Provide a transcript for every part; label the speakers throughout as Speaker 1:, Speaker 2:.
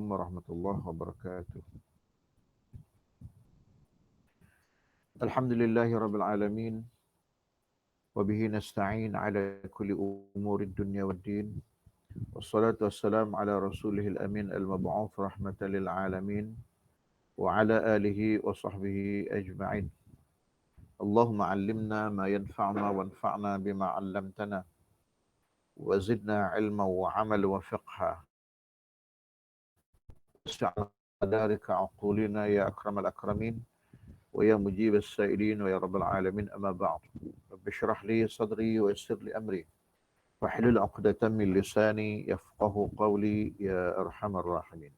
Speaker 1: warahmatullahi wabarakatuh. Alhamdulillahi rabbil alamin. Wabihi nasta'in ala kulli umuri dunya waddin. Wassalatu wassalamu ala rasulihil amin al-mab'uth rahmatan lil alamin. Wa ala alihi wa sahbihi ajma'in. Allahumma allimna ma yanfa'na wanfa'na bima 'allamtana. Wa zidna ilma wa 'amala wa fiqha. Wasi'na qadarika 'uqulina ya akramal akramin. ويا مجيب السائلين ويا رب العالمين أما بعد رب اشرح لي صدري ويسر لي أمري واحلل عقدة من لساني يفقه قولي يا أرحم الراحمين.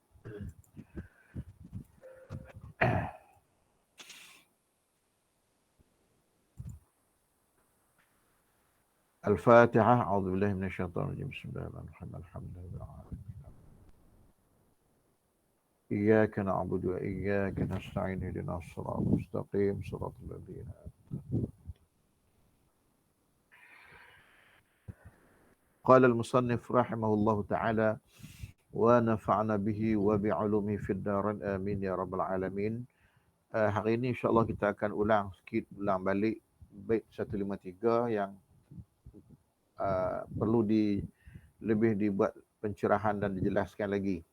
Speaker 1: الفاتحة. أعوذ بالله من الشيطان الرجيم. بسم الله الرحمن الرحيم. الحمد لله رب العالمين. إياك نعبد وإياك نستعين اهدنا الصراط المستقيم صراط الذين قال المصنف رحمه الله تعالى ونفعنا به وبعلومه في الدارين آمين يا رب العالمين. Hari ini insyaAllah kita akan ulang balik bait 153 yang perlu lebih dibuat pencerahan dan dijelaskan lagi.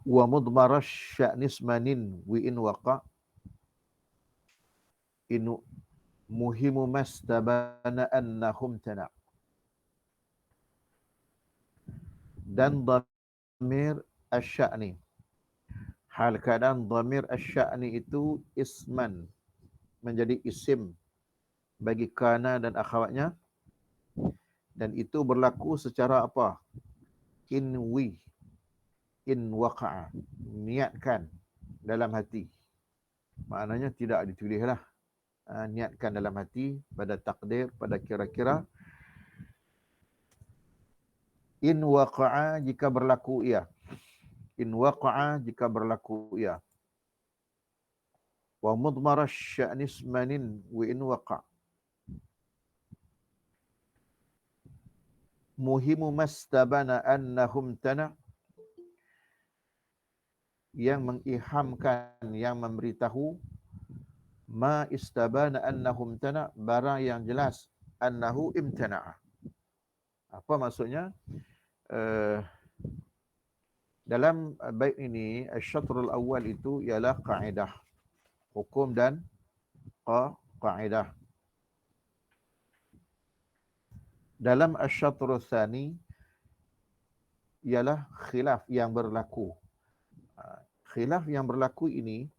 Speaker 1: Wa mudmarash sya'nismanin wi in waqa inu muhimu mastabana annahum tana. Dan dhamir asy-sya'ni, hal keadaan dhamir asy-sya'ni itu isman, menjadi isim bagi kana dan akhwatnya, dan itu berlaku secara apa? Inwi, in waqa'a, niatkan dalam hati. Maknanya tidak ditulislah, niatkan dalam hati, pada takdir, pada kira-kira. In waqa'a jika berlaku ia. In waqa'a jika berlaku ia. Wa mudmarash sya'nismanin wa in waqa'. Muhimu mastabana annahum tana, yang mengihamkan, yang memberitahu, ma istabana annahum tana, barang yang jelas annahu imtana'a. Apa maksudnya? Dalam bait ini asy-syatrul awal itu ialah kaedah hukum dan kaedah. Dalam asy-syatrul tsani ialah khilaf yang berlaku. Khilaf yang berlaku ini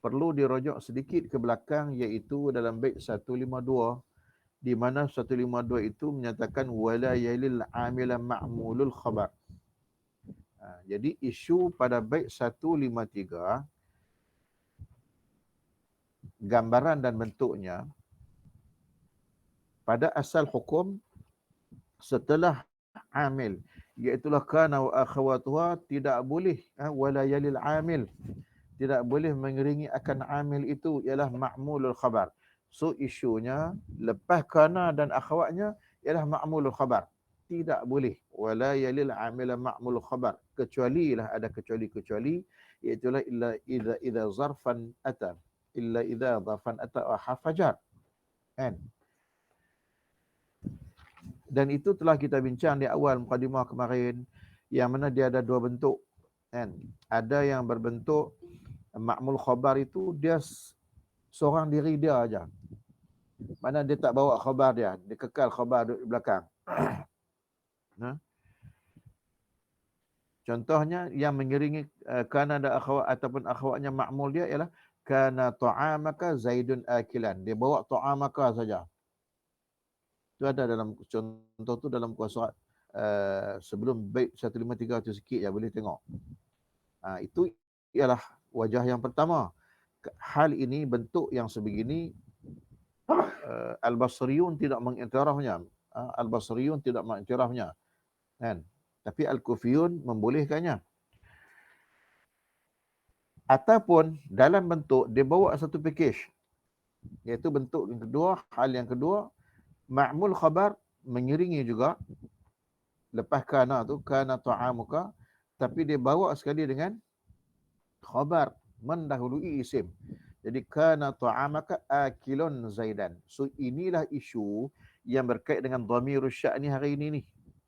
Speaker 1: perlu dirujuk sedikit ke belakang, iaitu dalam bait 152, di mana 152 itu menyatakan wala yalil amila ma'mulul khabar. Jadi isu pada bait 153, gambaran dan bentuknya, pada asal hukum setelah amil, iaitulah kana wa akhawatuha, tidak boleh wala yalil amil, tidak boleh mengiringi akan amil itu ialah ma'mulul khabar. So isunya lepas kana dan akhwatnya ialah ma'mulul khabar. Tidak boleh wala yalil amila ma'mulul khabar, kecuali lah ada kecuali, iaitulah illa idza zarfan ata, illa idza zarfan ata wa hafajar. Kan? Dan itu telah kita bincang di awal mukadimah kemarin, yang mana dia ada dua bentuk. Kan? Ada yang berbentuk ma'mul khabar itu dia seorang diri dia aja. Mana dia tak bawa khabar dia kekal khabar di belakang. Contohnya yang mengiringi kana dan akhwat ataupun akhwatnya ma'mul dia ialah kana ta'amaka zaidun akilan. Dia bawa ta'amaka saja. Itu ada dalam contoh tu dalam surat sebelum bait 153 tu sikit ya, boleh tengok. Itu ialah wajah yang pertama. Hal ini, bentuk yang sebegini, Al-Basriyun tidak mengiktirafnya. Al-Basriyun tidak mengiktirafnya. Kan? Tapi Al-Kufiyun membolehkannya. Ataupun dalam bentuk dia bawa satu package, iaitu bentuk yang kedua, hal yang kedua, ma'mul khabar mengiringi juga lepas kana tu, kana ta'amuka, tapi dia bawa sekali dengan khabar, mendahului isim. Jadi kana ta'amaka akilun Zaidan. So inilah isu yang berkait dengan dhamirus sya'ni hari ini ni.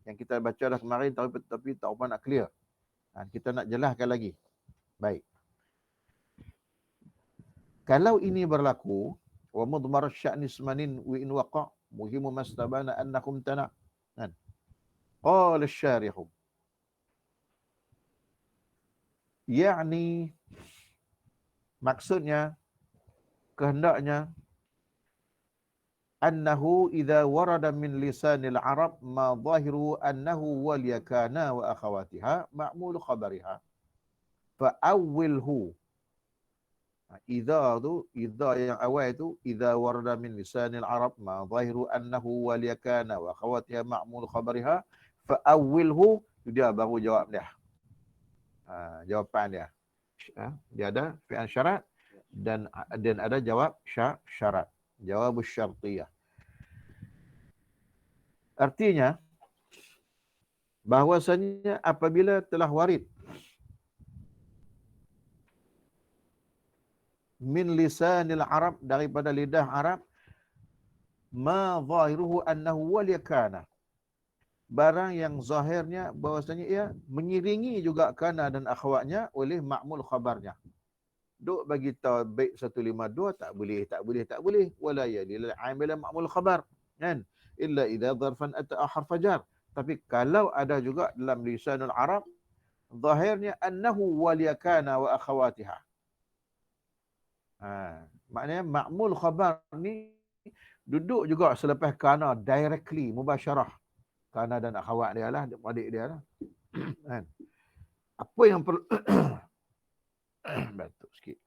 Speaker 1: Yang kita baca dah kemarin tapi tak apa nak clear. Kita nak jelaskan lagi. Baik. Kalau ini berlaku, wa mudmar sya'ni ismanin wa in waqa' muhimu mastabana annakum tana'. Kan? Qala asy-syarih. Yani maksudnya kehendaknya annahu idza warada min lisanil arab ma zahiru annahu wal yakana wa akhawatiha ma'mul khabariha fa awwilhu. Idza tu, idza yang awal tu, idza warada min lisanil arab ma zahiru annahu wal yakana wa akhawatiha ma'mul khabariha fa awwilhu. Dia baru jawab dia. Jawapan dia. Dia ada fi'il syarat dan ada jawab syarat. Jawab syartiyah. Artinya bahwasanya apabila telah warid min lisanil Arab, daripada lidah Arab, ma zahiruhu annahu wal yakana, barang yang zahirnya bahwasanya ia mengiringi juga kana dan akhwatnya oleh ma'mul khabarnya. Duk bagi tahu baik 152 tak boleh wala yalil amil ma'mul khabar, kan, illa idza dharfan ata harf jar. Tapi kalau ada juga dalam lisanul Arab zahirnya annahu wal yakana wa akhawatiha, maknanya ma'mul khabar ni duduk juga selepas kana directly, mubasyarah. Kana dan akhwat dia lah, adik dia lah. Kan? Apa yang perlu batuk sikit.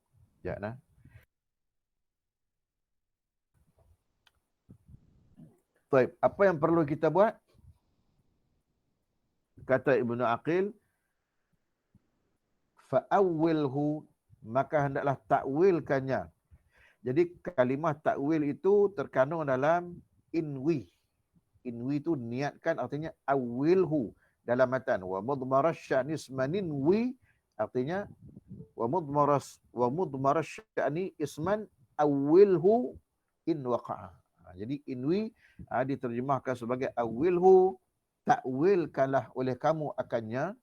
Speaker 1: Sekejap nah. Baik, apa yang perlu kita buat? Kata Ibnu Aqil, fa'awwilhu, maka hendaklah takwilkannya. Jadi kalimah takwil itu terkandung dalam inwi. Inwi itu niatkan, artinya awilhu dalam matan. Wa mudmarasy ismanin wi, artinya wa mudmarasy isman awilhu in waqa'a. Jadi inwi diterjemahkan sebagai awilhu, takwilkanlah oleh kamu akannya.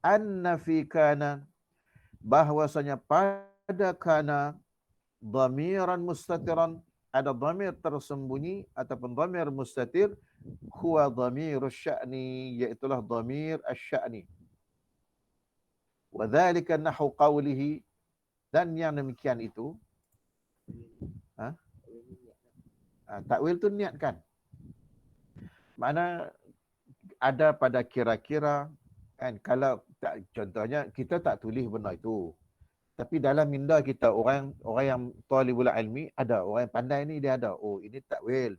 Speaker 1: Anna fi kana, bahwasanya pada kana dhamiran mustatiran, ada dhamir tersembunyi ataupun dhamir mustatir, huwa dhamirus sya'ni, iaitulah dhamir asy-sya'ni. Wa dzalika nahu qawlihi, dan yang demikian itu takwil tu niatkan. Mana ada pada kira-kira, kan, kalau tak, contohnya kita tak tulis benda itu, tapi dalam minda kita, orang yang talibul ilmi, ada orang yang pandai ni, dia ada, oh ini takwil.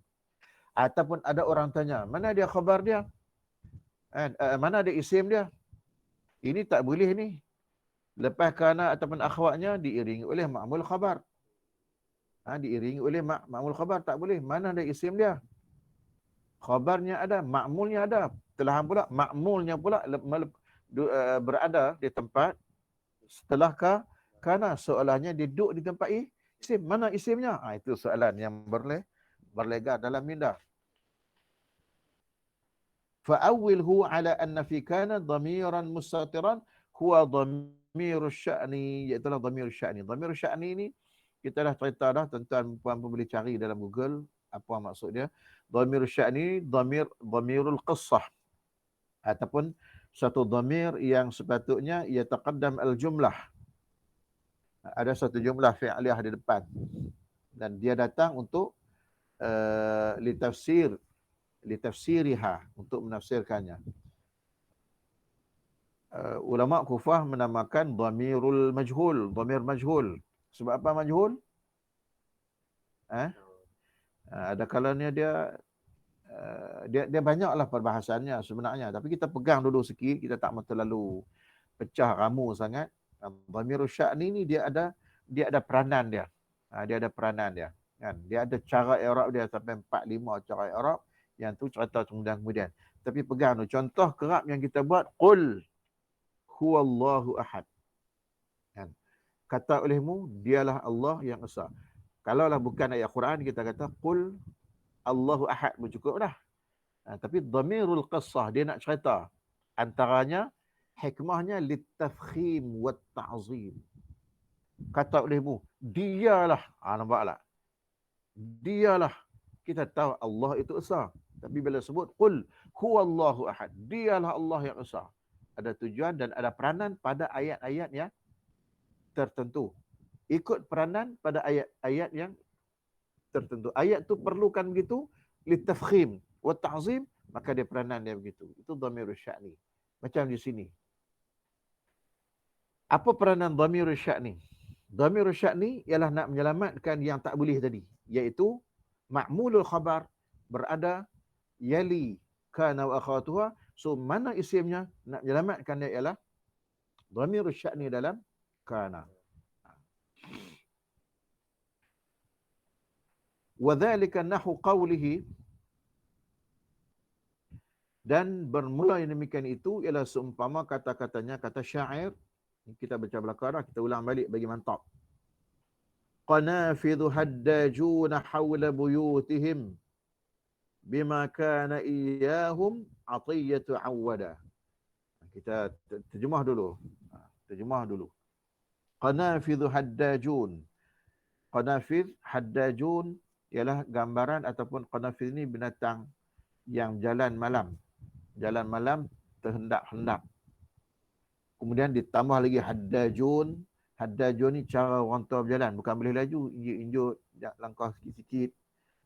Speaker 1: Ataupun ada orang tanya, mana dia khabar dia, mana ada isim dia, ini tak boleh ni. Lepas kana ataupun akhwatnya diiringi oleh ma'mul khabar, diiringi oleh ma'mul khabar, tak boleh. Mana ada isim dia, khabarnya ada, ma'mulnya ada. Telah pula ma'mulnya pula berada di tempat setelah kana, soalannya dia duduk di tempat isim. Mana isimnya? Itu soalan yang berlegar dalam minda. Fa'awwilhu ala anna fi kana dhamiran mustatiran huwa dhamirus sya'ni, iaitulah dhamirus sya'ni. Dhamirus sya'ni ni kita dah cerita dah, tuan-tuan puan boleh cari dalam Google apa maksud dia. Dhamirus sya'ni dhamirul qissah, ataupun satu dhamir yang sepatutnya ia taqaddam al-jumlah. Ada satu jumlah fi'liyah di depan dan dia datang untuk litafsiriha, untuk menafsirkannya. Ulama Kufah menamakan dhamirul majhul, dhamir majhul. Sebab apa majhul? Ada kalanya dia banyaklah perbahasannya sebenarnya, tapi kita pegang dulu sikit, kita tak terlalu pecah ramu sangat. Dhamirul sya'ni ni dia ada peranan dia. Dia ada peranan dia, kan. Dia ada cara i'rab dia sampai 4-5 cara i'rab Yang tu cerita kemudian. Tapi pegang tu. Contoh kerap yang kita buat. Qul huwallahu ahad. Kan? Kata olehmu, dialah Allah yang esa. Kalaulah bukan ayat Quran, kita kata Qul Allahu ahad pun cukup dah. Tapi dhamirul qissah, dia nak cerita. Antaranya, hikmahnya litafkhim wat ta'zim. Kata olehmu, dialah. Nampak tak? Dialah. Kita tahu Allah itu esa. Tapi bila sebut, Qul huwallahu ahad. Dialah Allah yang esa. Ada tujuan dan ada peranan pada ayat-ayat yang tertentu. Ikut peranan pada ayat-ayat yang tertentu. Ayat tu perlukan begitu, litafkhim wa ta'zim, maka dia peranan dia begitu. Itu dhamirul sya'ni. Macam di sini. Apa peranan dhamirul sya'ni? Dhamirul sya'ni ialah nak menyelamatkan yang tak boleh tadi, iaitu ma'mulul khabar berada yali kana wa akhawatuha. So mana isimnya nak menyelamatkan dia ialah dhamirul sya'ni dalam kana. Wadhalika nahu qawlihi, dan bermula yang demikian itu ialah seumpama kata-katanya, kata syair. Kita baca belakang, kita ulang balik bagi mantap. Qanafidhu haddajuna hawla buyutihim bima kana iyahum atiyatu awwada. Kita terjemah dulu. Terjemah dulu. Qanafidhu haddajun. Qanafidh, haddajun ialah gambaran ataupun qanafidh ini binatang yang jalan malam. Jalan malam terhendak-hendak. Kemudian ditambah lagi haddajun. Haddajun ni cara orang tua berjalan. Bukan boleh laju. Injut, langkah sikit-sikit.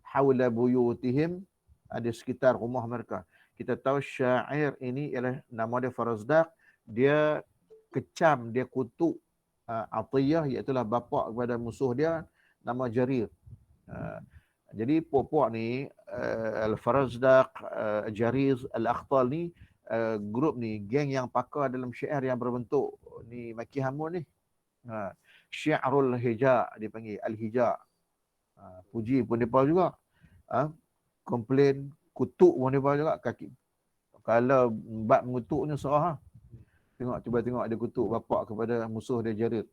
Speaker 1: Hawla buyutihim. Ada sekitar rumah mereka. Kita tahu syair ini ialah nama dia Farazdaq. Dia kecam, dia kutuk Atiyah, iaitulah bapa kepada musuh dia, nama Jarir. Jadi puak-puak ni, Al-Farazdaq, Jariz, Al-Akhtal ni, grup ni, geng yang pakar dalam syair yang berbentuk ni maki hamun ni. Syiarul hija dipanggil, Al-Hija. Puji pun depa juga. Komplain, kutuk pun depa juga. Kaki kalau bab mengutuk ni serah. Tengok, cuba tengok dia kutuk bapak kepada musuh dia Jarir.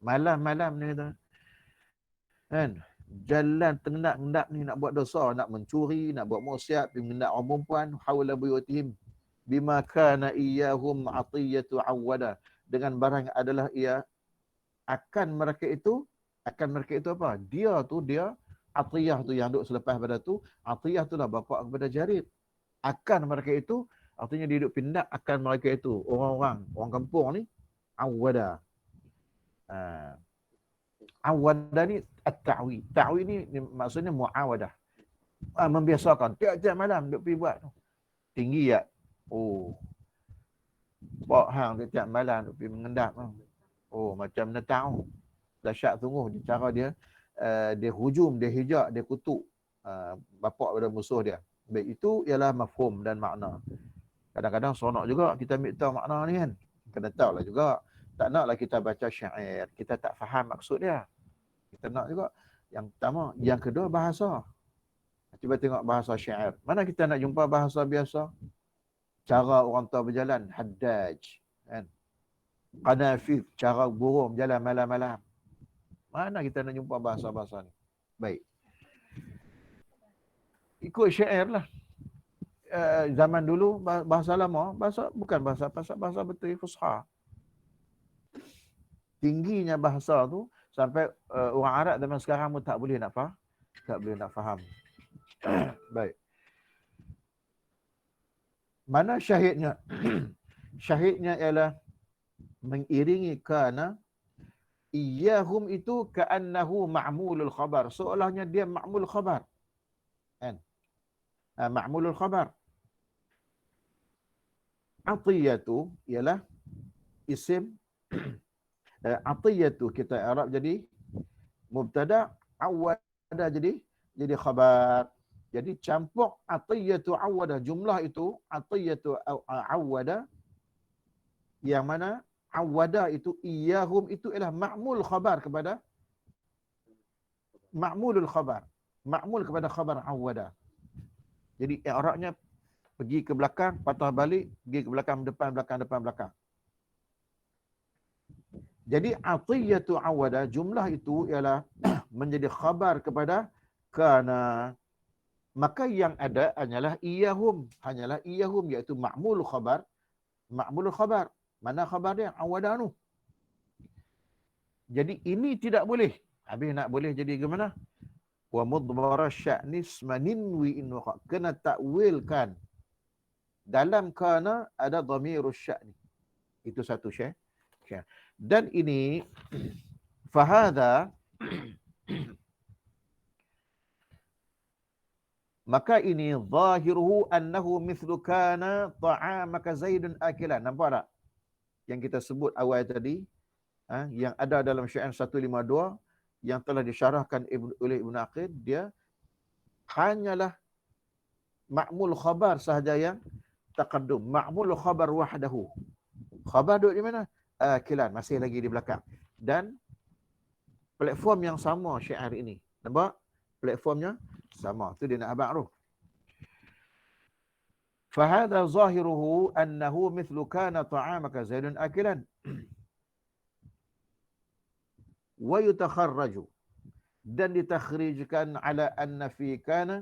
Speaker 1: Malam-malam ni kata. Kan? Jalan tendak-tendak ni nak buat dosa, nak mencuri, nak buat maksiat, mengendak orang perempuan, hawla buyutihim bima kana iyahum atiyatu awwada, dengan barang adalah ia akan mereka itu apa? Dia Atiyah tu yang duduk selepas pada tu, Atiyah tu lah bapa kepada Jarir. Akan mereka itu artinya dia duduk pindah akan mereka itu orang kampung ni awwada. Awwada ni at-ta'wi. Ta'wi ni maksudnya muawadah. Membiasakan tiap-tiap malam duk pergi buat tu. Tinggi ya. Oh. Pak hang tiap malam duk pergi mengendap. Oh, macam mana tahu. Dahsyat sungguh cara dia dia hujum, dia hijak, dia kutuk bapak pada musuh dia. Baik, itu ialah mafhum dan makna. Kadang-kadang seronok juga kita ambil tahu makna ni kan. Kena tahu lah juga. Tak naklah kita baca syair, kita tak faham maksud dia. Kita nak juga. Yang pertama. Yang kedua, bahasa. Cuba tengok bahasa syair. Mana kita nak jumpa bahasa biasa? Cara orang tua berjalan, haddaj. Kan? Qanafidh, cara burung berjalan malam-malam. Mana kita nak jumpa bahasa-bahasa ni? Baik. Ikut syair lah. Zaman dulu bahasa lama, bukan bahasa betul fusha. Tingginya bahasa tu sampai orang Arab zaman sekarang pun tak boleh nak faham. Baik. Mana syahidnya? Syahidnya ialah mengiringi kana iyahum itu ka'annahu ma'mulul khabar. Seolahnya dia ma'mul khabar. Kan? Ma'mulul khabar. Atiyatu ialah isim. Atiyatu kita Arab jadi mubtada, awwada jadi khabar. Jadi campur atiyatu awwada, jumlah itu atiyatu awwada, yang mana awwada itu iyahum itu ialah ma'mul khabar kepada ma'mulul khabar. Ma'mul kepada khabar awwada. Jadi i'rabnya pergi ke belakang, patah balik, pergi ke belakang, depan, belakang, depan, belakang. Jadi atiyatu awada, jumlah itu ialah menjadi khabar kepada kana. Maka yang ada hanyalah iyahum, iaitu ma'mul khabar. Ma'mul khabar. Mana khabar dia? Awadanu. Jadi ini tidak boleh. Habis nak boleh jadi gimana? Wa mudbara sya'ni ismanin wi in waqa. Kena takwilkan. Dalam kana ada dhamirus sya'ni. Itu satu syekh. Dan ini fahadha, maka ini zahiruhu annahu mithlu kana ta'amaka zaidun akilan. Nampak tak? Yang kita sebut awal tadi, yang ada dalam syair 152 yang telah disyarahkan oleh Ibn Aqil, dia hanyalah ma'mul khabar sahaja yang taqaddum. Ma'mul khabar wahdahu. Khabar duduk di mana? Akilan, masih lagi di belakang. Dan platform yang sama syair ini. Nampak? Platformnya sama. Itu dia nak abang tu. Fahadha zahiruhu annahu mithlu kana ta'amaka zaidun akilan. Wa yutakharraju. Dan ditakhrijkan ala anna fi kana,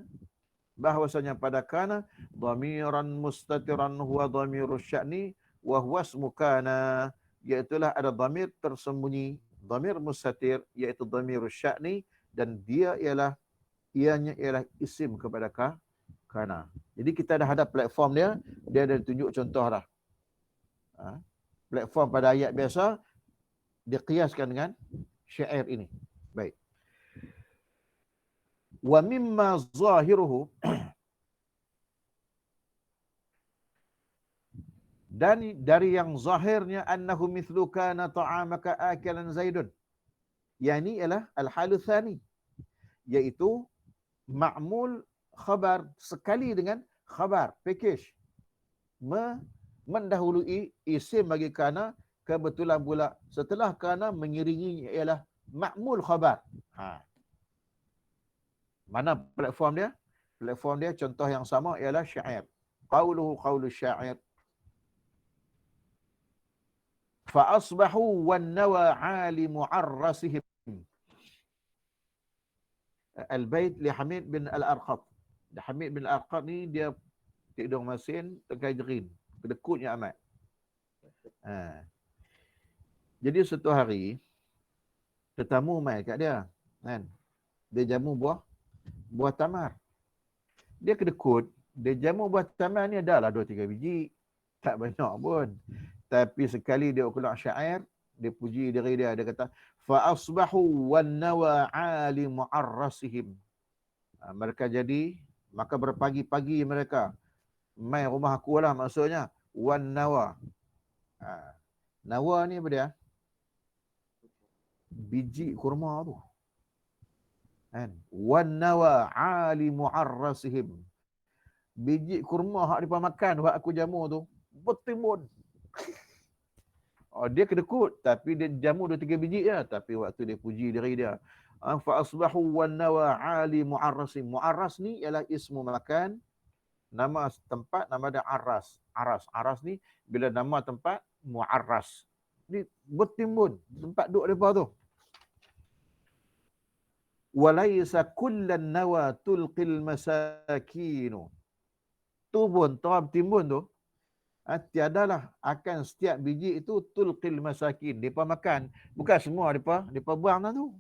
Speaker 1: bahwasanya pada kana dhamiran mustatiran huwa dhamirus sya'ni wa huwa ismu kana, iaitulah ada dhamir tersembunyi, dhamir mustatir, iaitu dhamirus sya'ni, dan ianya ialah isim kepada kana. Jadi kita dah ada platform dia ada tunjuk contoh dah. Platform pada ayat biasa dikiaskan dengan syair ini. Baik. Wa mimma zahiruhu, dan dari yang zahirnya annahu mithlu kana ta'amaka akilan zaidun. Yang ini ialah al-halu tsani, iaitu ma'mul khabar sekali dengan khabar package, mendahului isim bagi kana, kebetulan pula setelah kana mengiringi ialah ma'mul khabar. Mana platform dia? Platform dia contoh yang sama ialah syair. Qauluhu qaulu syair. Fa asbahu wan nawa 'ali mu'arrasihim. Al-bait li Hamid bin Al-Arqad. Hamid bin Al-Arqad ni dia tidung masin tengah jerin, kedekutnya amat. Jadi satu hari tetamu mai kat dia, kan. Dia jamu buah tamar. Dia kedekut, dia jamu buah tamar ni adalah 2-3 biji. Tak banyak pun. Tapi sekali dia keluar syair, dia puji diri dia, dia kata fa asbahu wan nawa 'ali mu'arrasihim. Mereka jadi, maka berpagi-pagi mereka mai rumah aku lah, maksudnya wan nawa. Nawa ni apa dia? Biji kurma tu. Kan? Wan nawa 'ali mu'arrasihim. Biji kurma hak depa makan, hak aku jamu tu bertimbun. Dia kedekut, tapi dia jamu 2-3 biji je. Tapi waktu dia puji diri dia, fa asbahu wan nawa 'ali mu'arrasim. Mu'arras ni ialah ismu makan, nama tempat, nama dia arras. Aras ni bila nama tempat mu'arras. Ni bertimbun tempat duduk depa tu. Walaysa kullan nawa tulqil masakin. Tu pun timbun tu, tiadalah akan setiap biji itu tulqil masakin. Depa makan, bukan semua depa buang dah tu.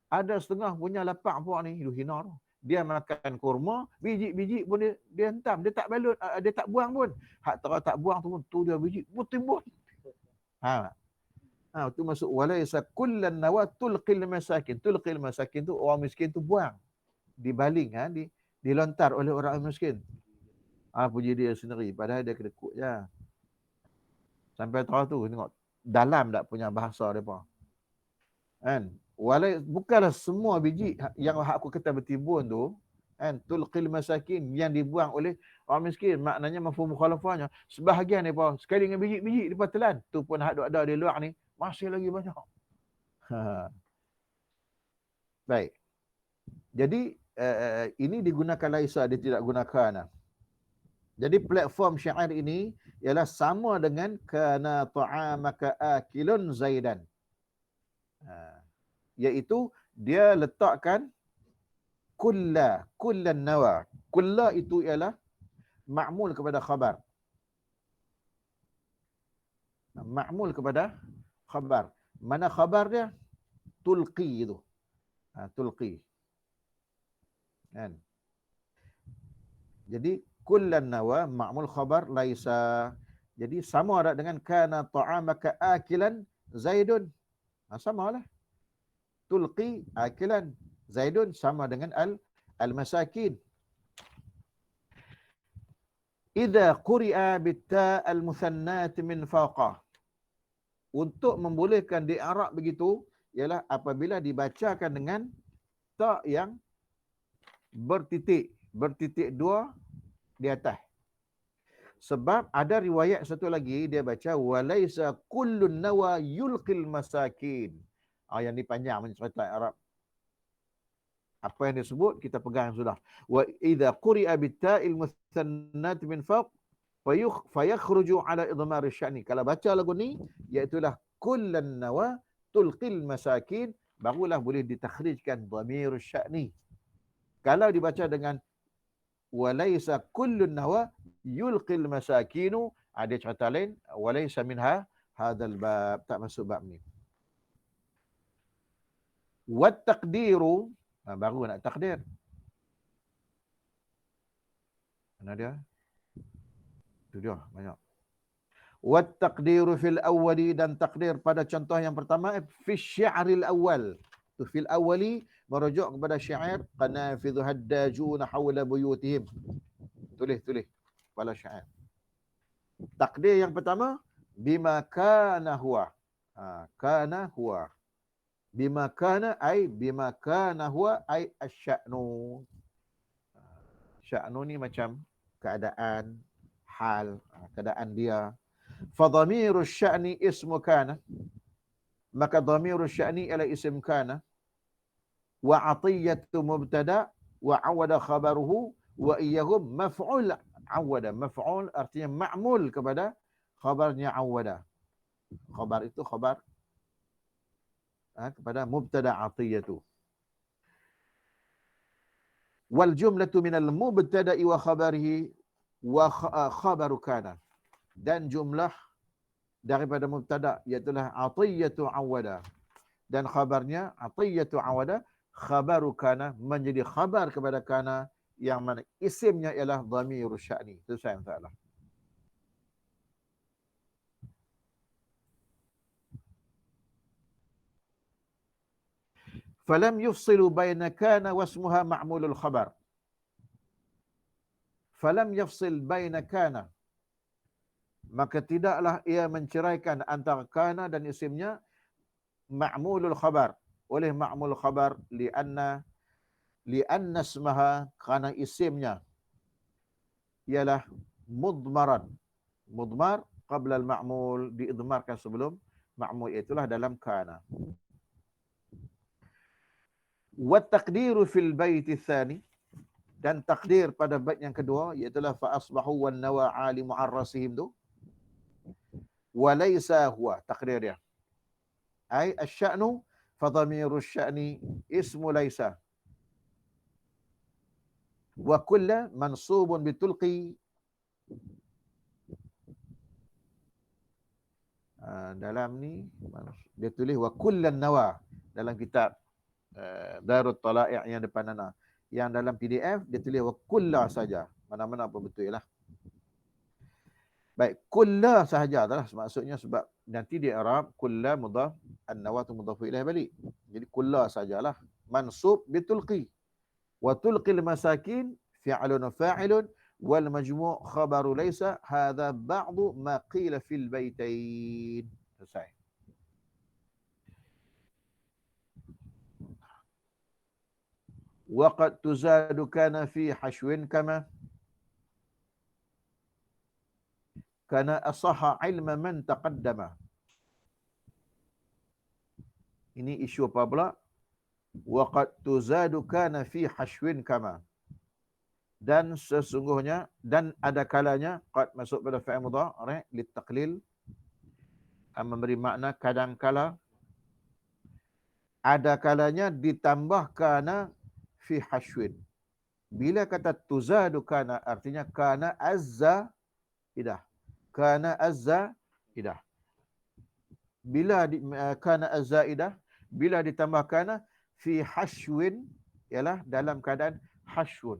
Speaker 1: Ada setengah punya lapak puak ni, hina tu. Dia makan kurma, biji-biji pun dia hentam, dia tak balut, dia tak buang pun. Hak tak buang tu pun, tu dia biji bertimbun. Itu masuk walaysa kullan nawa tulqil masakin. Tulqil masakin tu orang miskin tu buang, dibaling, dilontar oleh orang miskin. Puji dia sendiri, padahal dia kedekut je. Sampai tahu tu, tengok dalam tak punya bahasa depa. Kan? Bukanlah semua biji yang aku kata bertimbun tu, kan, tulqil masakin, yang dibuang oleh orang miskin. Maknanya mafhum mukhalafahnya, sebahagian depa sekali dengan biji-biji depa telan, tu pun hak ada di luar ni masih lagi banyak. Baik. Jadi ini digunakan laisa, dia tidak gunakan. Jadi platform syair ini ialah sama dengan kana ta'amaka akilun zaidan. Iaitu dia letakkan kullan nawa. Kulla itu ialah ma'mul kepada khabar. Ma'mul kepada khabar. Mana khabar dia? Tulqi itu. Tulqi. Kan? Jadi kullan nawa ma'mul khabar laisa. Jadi sama ada dengan kana ta'amaka akilan zaidun. Samalah. Tulqi akilan zaidun sama dengan al-masakin. Idza quri'a bitta al-muthannat min fawqah. Untuk membolehkan di Arab begitu ialah apabila dibacakan dengan ta yang bertitik dua di atas. Sebab ada riwayat satu lagi dia baca walaisa kullun nawa yulqil masakin. Yang ni panjang cerita Arab. Apa yang disebut kita pegang sudah. Wa idza quri'a bitta'il muthannat min fawq fayakhruju ala idmar sya'ni. Kalau baca lagu ni iaitu kullan nawa tulqil masakin, barulah boleh ditakhrijkan dhamir sya'ni. Kalau dibaca dengan walaysa kullun nawa yulqil masakinu, ada cerita lain walaysa minha hadzal bab, tak masuk bab ni. Wat taqdiru, baru nak takdir. Mana dia? Itu dia banyak. Wat taqdiru fil awwali, dan takdir pada contoh yang pertama fi syi'ril awwal. Tu fil awwali merujuk kepada syair qanafidhu haddajun hawla buyutihim. Tulis kepala syair. Takdir yang pertama bima kana huwa. Kana huwa. Bima kana huwa ay asy-sya'nu. Sya'nu ni macam keadaan, hal, keadaan dia. Fa dhamiru sya'ni ismu kana. Maka dhamiru sya'ni ialah isim kana. Wa atiyatu mubtada wa awada khabaruhu wa iyahum maf'ul awada. Maf'ul artinya ma'mul kepada khabarnya awada. Khabar itu khabar kepada mubtada atiyatu. Wal jumlatu minal mubtada'i wa khabarihi wa khabaru kana. Dan jumlah daripada mubtada iaitu atiyatu awada, dan khabarnya atiyatu awada, khabaru kana menjadi khabar kepada kana yang mana isimnya ialah dhamirus sya'ni. Itu saya masalah. Falam yufsilu baina kana wasmuha ma'mulul khabar. Falam yafsil baina kana, maka tidaklah ia menceraikan antara kana dan isimnya ma'mulul khabar. Oleh ma'mul khabar lianna ismaha, kerana isimnya ialah mudmaran. Mudmar qabla al-ma'mul, diidmarkan sebelum ma'mul, itulah dalam kana. Wa taqdiru fil bait tsani, dan takdir pada bait yang kedua iaitu fa asbahu wan nawa alimu arrasihim tu. Wa laysa huwa, takdir dia ai asy-sya'nu fa dhamiru asy-sya'ni ismu laysa. Wa kullu mansubun bitulqi. Dalam ni dia tulis wa kullan nawa dalam kitab Darut Tala'i' yang depan ana. Yang dalam PDF dia tulis wa kulla saja. Mana-mana pun betul lah. Baik, kulla sahaja adalah maksudnya, sebab nanti di Arab kulla mudhaf, an-nawatu mudhaf ilaih balik. Jadi kulla sajalah. Mansub bitulqi. Wa tulqil masakin fi'lun fa'ilun wal majmu' khabaru laysa. Hadha ba'du ma qila fil baitain. Selesai. Waqad tuzadu kana fi hashwin kama kana asaha ilma man taqaddama. Ini isu apa pula? Wa qad tuzadu kana fi hashwin kama. Dan sesungguhnya dan ada kalanya qad masuk pada fa'il mudhari' litaqlil, memberi makna kadang-kala, ada kalanya ditambah kana fi hashwin. Bila kata tuzadu kana artinya kana azza idah. Kana azza idah. Bila kana az-zaidah, bila ditambah kana fi hashwin, ialah dalam keadaan hashwun.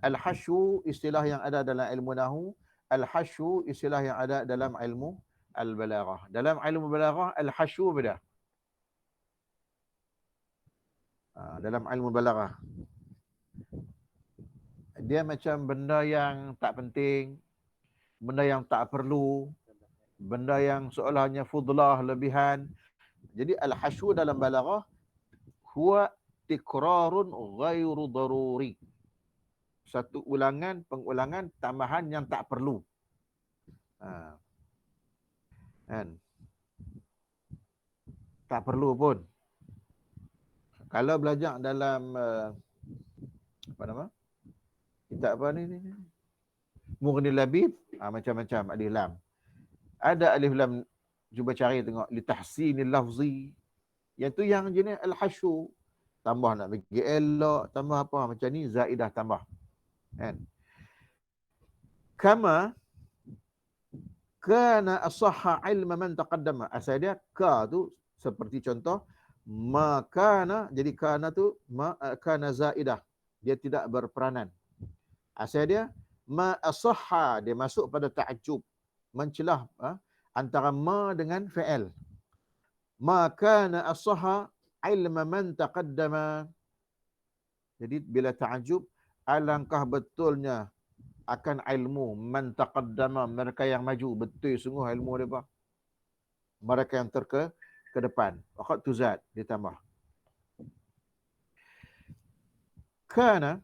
Speaker 1: Al-hashwu istilah yang ada dalam ilmu nahwu, al-hashwu istilah yang ada dalam ilmu al-balaghah. Dalam ilmu balaghah al-hashwu beda. Dalam ilmu balaghah dia macam benda yang tak penting, benda yang tak perlu, benda yang seolahnya fudlah, lebihan. Jadi al-hashwu dalam balaghah huwa tikrarun ghairu daruri. Satu pengulangan tambahan yang tak perlu. Kan? Tak perlu pun. Kalau belajar dalam apa nama? Kitab apa ni? Mughnil Labib, macam-macam alif lam. Ada alif lam, cuba cari tengok li tahsinil lafzi. Yang tu yang jenis al-hasyu. Tambah nak bagi elok, tambah apa macam ni, zaidah tambah. Kan? Kama kana asahha ilma man taqaddama. Asal dia ka tu seperti contoh makana, jadi kana tu kana zaidah. Dia tidak berperanan. Asal dia ma asahha, dia masuk pada ta'ajjub, mencelah antara ma dengan fi'il. Ma kana asahha ilma man taqaddama. Jadi bila ta'ajjub, alangkah betulnya akan ilmu man taqaddama, mereka yang maju, betul sungguh ilmu mereka. Mereka yang ke depan. Waqad tuzad ditambah. Kana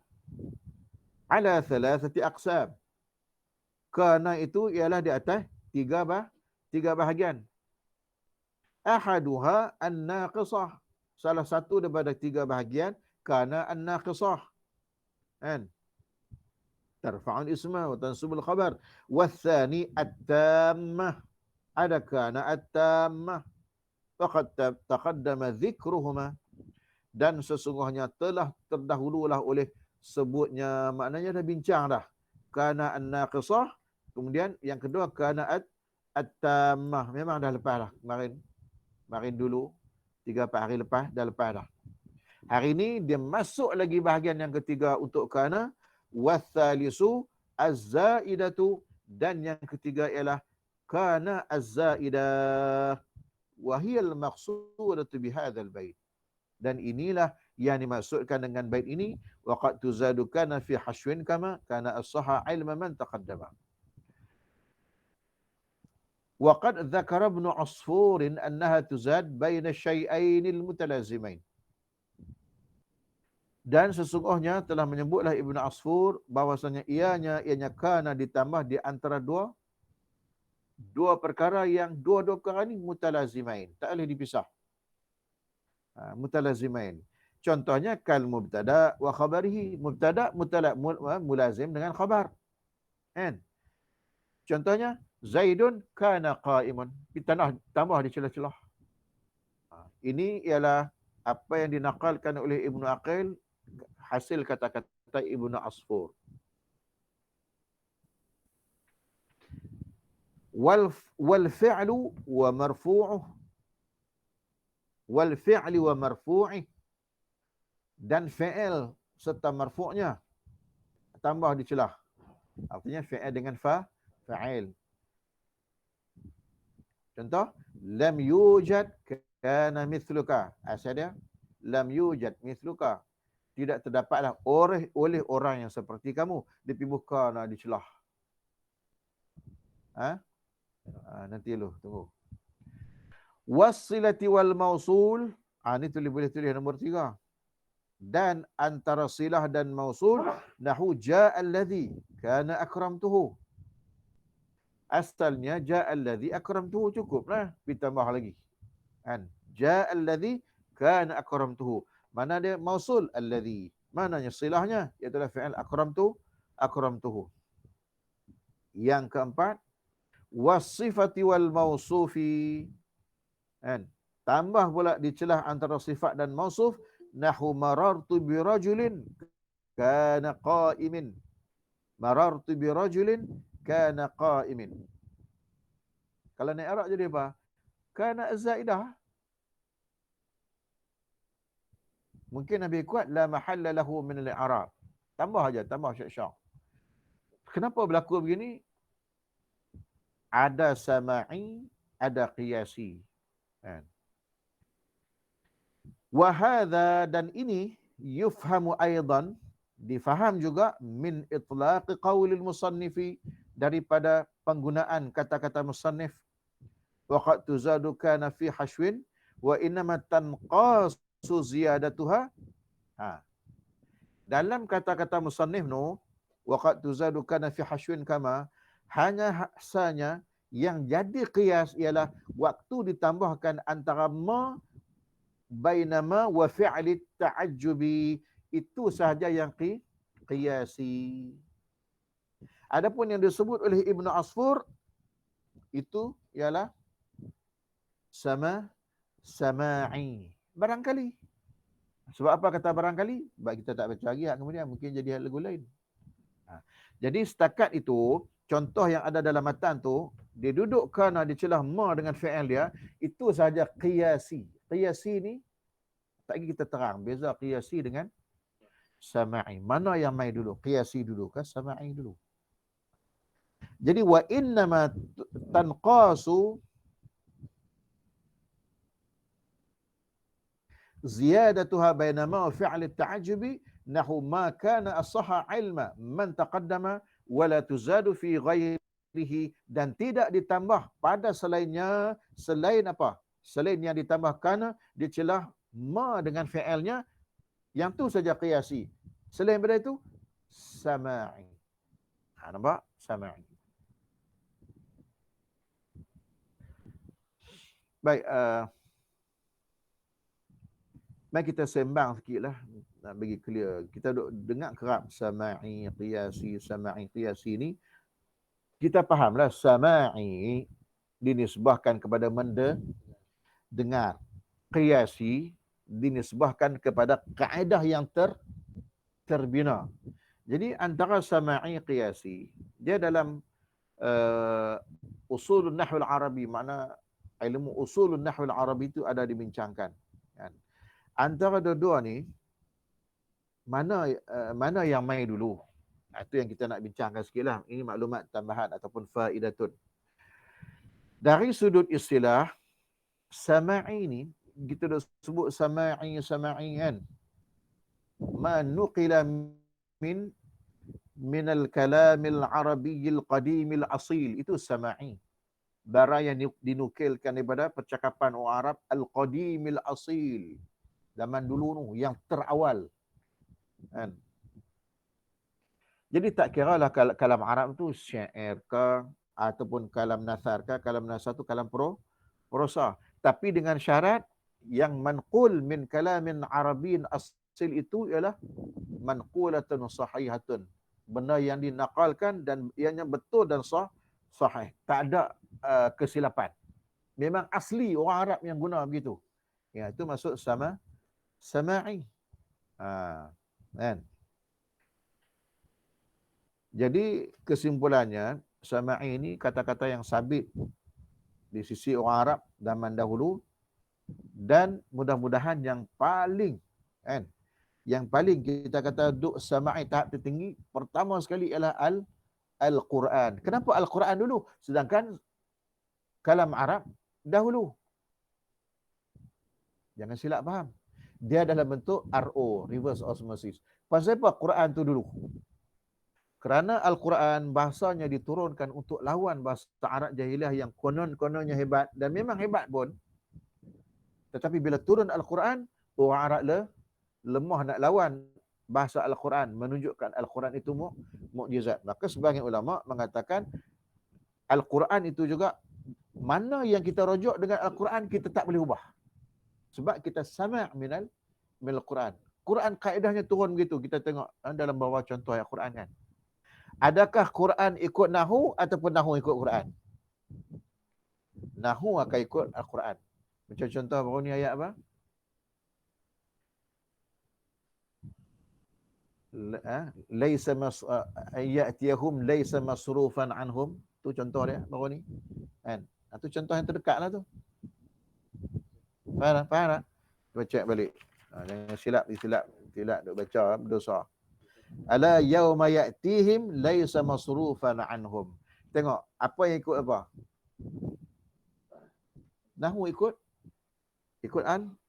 Speaker 1: ala thalathati aqsam. Kana itu ialah di atas tiga bahagian. Ahaduha an-naqisah. Salah satu daripada tiga bahagian kana an-naqisah. Kan? Tarfa'ul isma wa tansubul khabar. Wathani at-tammah. Ada kana at-tammah. Faqad taqaddama dhikruhuma. Dan sesungguhnya telah terdahululah oleh sebutnya, maknanya dah bincang dah. Kana an-naqisah, kemudian yang kedua kana at-tammah. Memang dah lepas dah kemarin dulu, 3-4 hari lepas dah lepas dah. Hari ini dia masuk lagi bahagian yang ketiga untuk kana, wathalisu az-zaidatu, dan yang ketiga ialah kana az-zaidah, wa hiya al-maqsudatu bihadzal bait. Dan inilah yang dimaksudkan dengan bait ini, waqad tuzadu kana fi hashwin kama kana as-sahha ilma man taqaddama. Waqad dzakara Ibnu Asfur annaha tuzad baina syai'ain al-mutalazimain. Dan sesungguhnya telah menyebutlah Ibnu Asfur bahwasanya ianya kana ditambah di antara dua perkara yang dua perkara ini mutalazimain, tak boleh dipisah. Mutalazimain. Contohnya kal mubtada wa khabarihi. Mubtada mulazim dengan khabar. Kan? Contohnya Zaidun kana qa'imun. Tambah di celah-celah. Ini ialah apa yang dinakalkan oleh Ibnu Aqil, hasil kata-kata Ibnu Asfur. Wal fi'lu wa marfu'uh. Wal fi'li wa marfu'ih. Dan fi'il serta marfu'nya tambah di celah. Artinya fi'il dengan fa'il. Contoh, lam yujad kana mithluka. Asal dia lam yujad mithluka. Tidak terdapatlah oleh orang yang seperti kamu. Di muka nak di celah. Nanti lu tunggu. Wassilati wal mausul. Ini boleh tulis nombor 3. Dan antara silah dan mausul, nahu ja'al ladzi kana akramtuhu. Asalnya ja'al ladzi akramtuhu, cukuplah, ditambah lagi. Kan? Ja'al ladzi kana akramtuhu. Mana dia mausul alladhi. Mananya silahnya iaitu fi'il akramtuhu. Yang keempat, wasifati wal mausufi. Kan? Tambah pula di celah antara sifat dan mausuf, nahu marartu bi rajulin kana qa'imin. Marartu bi rajulin kana qa'imin. Kalau naik Arab jadi apa? Kana zaidah. Mungkin Nabi kuat la mahalla lahu min al-i'rab. Tambah aja, tambah syak-syak. Kenapa berlaku begini? Ada sama'i, ada qiyasi. Kan? Wa hadha, dan ini yufhamu aidan, difaham juga min itlaq qaulil musannifi, daripada penggunaan kata-kata musannif. Waqad tuzadu kana fi hashwin wa innama tanqasu ziyadatuha. Ha. Dalam kata-kata musannif no, waqad tuzadu kana fi hashwin kama, hanya hasanya yang jadi qiyas ialah waktu ditambahkan antara ma bainama wa fi'li ta'ajjubi, itu sahaja yang qiyasi. Adapun yang disebut oleh Ibnu Asfur itu ialah sama'i. Barangkali. Sebab apa kata barangkali? Sebab kita tak baca lagi, kemudian mungkin jadi hal lain. Jadi setakat itu, contoh yang ada dalam matan tu, dia duduk kana di celah ma dengan fi'il dia, itu sahaja qiyasi. Qiyasi ni tak lagi kita terang beza qiyasi dengan sama'i. Mana yang mai dulu? Qiyasi dulu ke sama'i dulu? Jadi wa innama tanqasu ziyadatuha bainama wa fi'l at-ta'ajjubi nahu ma kana as-sahha 'ilma man taqaddama wa la tuzadu fi ghairihi, dan tidak ditambah pada selainnya. Selain apa? Selain yang ditambahkan di celah ma dengan fi'ilnya, yang tu saja qiyasi. Selain daripada itu sama'i. Nampak? Sama'i. Baik, mari kita sembang sikitlah nak bagi clear. Kita duk dengar kerap sama'i qiyasi ni. Kita fahamlah sama'i dinisbahkan kepada mendengar. Qiyasi dinisbahkan kepada kaedah yang terbina. Jadi antara sama'i qiyasi, dia dalam usulun nahwul arabi, makna ilmu usulun nahwul arabi itu ada dibincangkan. Kan? Antara dua-dua ni, mana yang mai dulu? Itu yang kita nak bincangkan sikitlah. Ini maklumat tambahan ataupun faidatun. Dari sudut istilah, sama'i ni, kita dah sebut sama'i kan. Ma nuqila min al-kalamil arabiyyil qadimil asil, itu sama'i. Barang yang dinukilkan daripada percakapan orang Arab al-qadimil asil, zaman dulu tu, yang terawal. Kan? Jadi tak kiralah kalam Arab tu syair ke ataupun kalam nasar ke. Kalam nasar tu kalam prosa. Tapi dengan syarat yang manqul min kalamin arabin asil itu ialah manqulatun sahihatun. Benda yang dinakalkan dan ianya betul dan sahih. Tak ada kesilapan. Memang asli orang Arab yang guna begitu. Ya, itu maksud sama'i. Kan? Jadi kesimpulannya, sama'i ini kata-kata yang sabit di sisi orang Arab zaman dahulu, dan mudah-mudahan yang paling, kan, yang paling kita kata duk sama'i tahap tertinggi pertama sekali ialah Al-Quran. Kenapa Al-Quran dulu sedangkan kalam Arab dahulu? Jangan silap faham. Dia dalam bentuk RO, reverse osmosis. Pasal apa Quran tu dulu? Kerana Al-Quran bahasanya diturunkan untuk lawan bahasa Arab jahiliah yang konon-kononnya hebat, dan memang hebat pun. Tetapi bila turun Al-Quran, orang Arab lemah nak lawan bahasa Al-Quran, menunjukkan Al-Quran itu mukjizat. Maka sebahagian ulama mengatakan Al-Quran itu juga, mana yang kita rujuk dengan Al-Quran kita tak boleh ubah. Sebab kita sama' minal Quran. Quran kaedahnya turun begitu. Kita tengok dalam bawah contoh ayat Quran kan. Adakah Quran ikut Nahu ataupun Nahu ikut Quran? Nahu akan ikut Al-Quran. Macam contoh baru ni ayat apa? Laisa ya'tiyahum laisa masrufan anhum. Tu contoh dia baru ni. Kan? Itu contoh yang terdekatlah tu. Faham tak? Faham tak? Cuba cek balik. Jangan silap duk baca berdosa. Ala yauma ya'tihim laisa masrufan anhum. Tengok apa yang ikut apa? Nahu ikut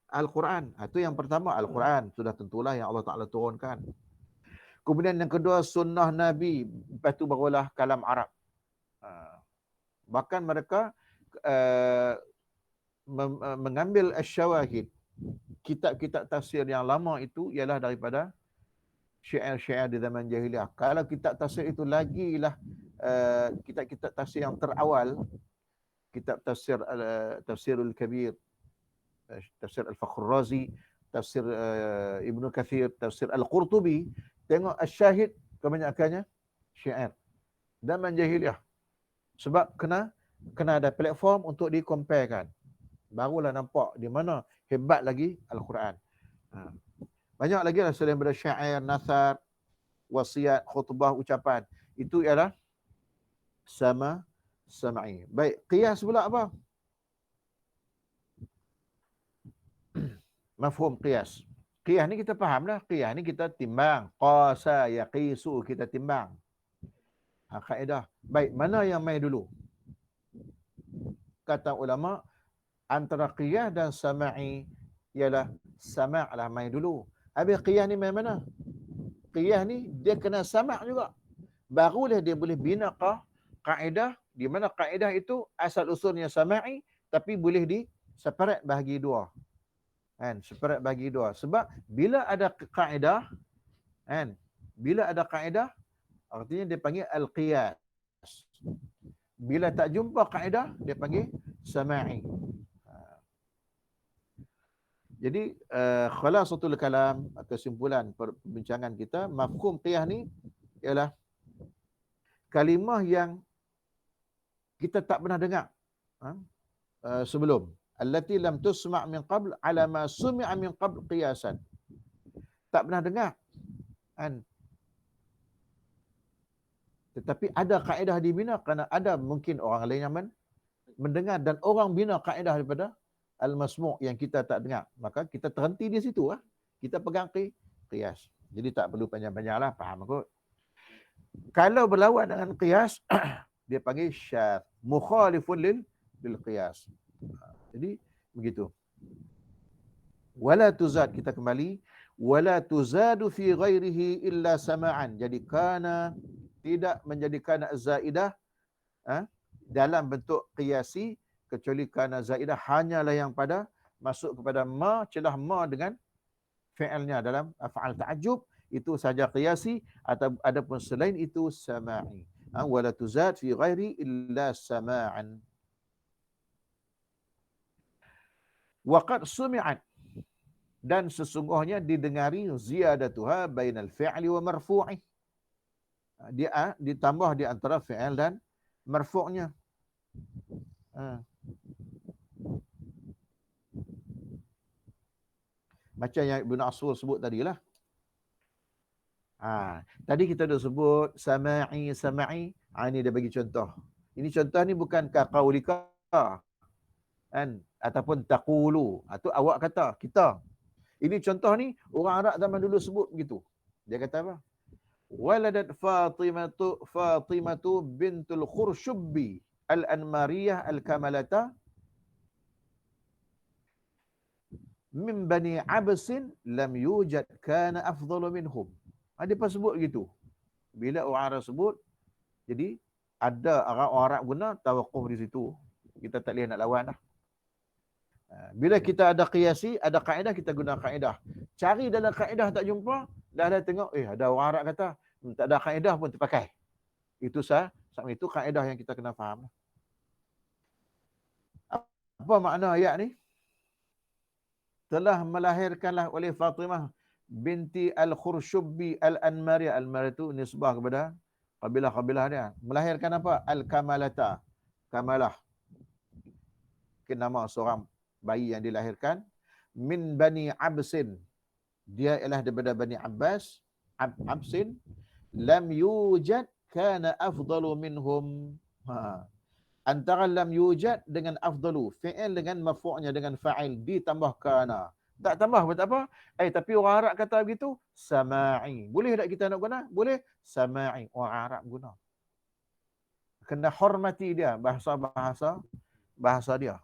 Speaker 1: Al-Quran. Itu yang pertama, Al-Quran. Sudah tentulah yang Allah Ta'ala turunkan. Kemudian yang kedua, sunnah Nabi. Lepas tu barulah kalam Arab. Bahkan mereka mengambil asyawahid. Kitab-kitab tafsir yang lama itu ialah daripada syair-syair di zaman jahiliah. Kalau kitab tafsir itu lagilah kitab-kitab tafsir yang terawal, kitab tafsir Tafsirul Kabir, tafsir Al-Fakhr Razi, tafsir Ibnu Kathir, tafsir Al-Qurtubi, tengok asyahid kebanyakannya syair zaman jahiliah. Sebab kena ada platform untuk dikomparekan. Barulah nampak di mana hebat lagi Al-Quran. Banyak lagi lah selain daripada syair, nasar, wasiat, khutbah, ucapan. Itu ialah sama'i. Baik, qiyas pula apa? Mafhum qiyas. Qiyas ni kita faham dah. Qiyas ni kita timbang. Qasa, yaqisu, kita timbang. Kaedah. Baik, mana yang main dulu? Kata ulama, antara qiyas dan sama'i ialah sama' lah main dulu. Habis qiyas ni main mana? Qiyas ni dia kena sama' juga. Barulah dia boleh bina kaedah, di mana kaedah itu asal usulnya sama'i, tapi boleh di separate bahagi dua. Kan? Separate bahagi dua. Sebab bila ada kaedah, kan? Bila ada kaedah, artinya dia panggil al-qiyas. Bila tak jumpa kaedah, dia panggil sama'i. Jadi khalasatul kalam, kesimpulan perbincangan kita, mafhum qiyas ni ialah kalimah yang kita tak pernah dengar sebelum. Allati lam tusma' min qabl ala ma sumi'a min qabl qiyasan. Tak pernah dengar. Kan? Tetapi ada kaedah dibina kerana ada mungkin orang lain yang mendengar dan orang bina kaedah daripada al-masmu' yang kita tak dengar. Maka kita terhenti di situ. Kita pegang qiyas. Jadi tak perlu panjang-panjang lah. Faham kot? Kalau berlawan dengan qiyas, dia panggil syadz. Mukhalifun lil qiyas. Jadi begitu. Wala tuzad, kita kembali. Wala tuzadu fi ghairihi illa sama'an. Jadi kana tidak menjadikan zaidah dalam bentuk qiyasi, kecuali kana zaidah hanyalah yang pada masuk kepada ma, celah ma dengan fi'ilnya dalam af'al ta'ajjub, itu saja qiyasi, atau adapun selain itu sama'i. Wala tuzad fi ghairi illa sama'an. Waqad sumi'at, dan sesungguhnya didengari ziyadatuha bainal fi'li wa marfu'i. Dia ditambah di antara fi'il dan marfu'nya. Macam yang Ibn Asur sebut tadilah. Tadi kita dah sebut sama'i. Ini dia bagi contoh. Ini contoh ni bukan ka qaulika, kan, ataupun taqulu. Itu awak kata, kita. Ini contoh ni orang Arab zaman dulu sebut begitu. Dia kata apa? Waladat Fatimatu bintul Khurshubbi al-Anmariyah al-Kamalata min bani Absin lam yujad kana afdalu minhum. Dia pas sebut gitu. Bila orang Arab sebut, jadi ada orang Arab guna tawakuf di situ. Kita tak boleh nak lawan dah. Bila kita ada qiyasi, ada kaedah, kita guna kaedah. Cari dalam kaedah tak jumpa, dah tengok, ada orang Arab kata, tak ada kaedah pun terpakai. Itu sama itu kaedah yang kita kena faham. Apa makna ayat ni? telah melahirkanlah oleh Fatimah binti Al-Khurshubbi Al-Anmariyah. Al-Anmariyah itu nisbah kepada kabilah-kabilah dia. Melahirkan apa? Al-Kamalata. Kamalah. Ke nama seorang bayi yang dilahirkan. Min Bani Absin. Dia ialah daripada Bani Abbas. Absin. Lam yujad kana afdalu minhum. Antara lam yujad dengan afdalu. Fi'il dengan mafu'nya dengan fa'il. Ditambah kana. Tak tambah buat apa? Tapi orang Arab kata begitu, sama'i. Boleh tak kita nak guna? Boleh. Sama'i. Orang Arab guna. Kena hormati dia. Bahasa dia.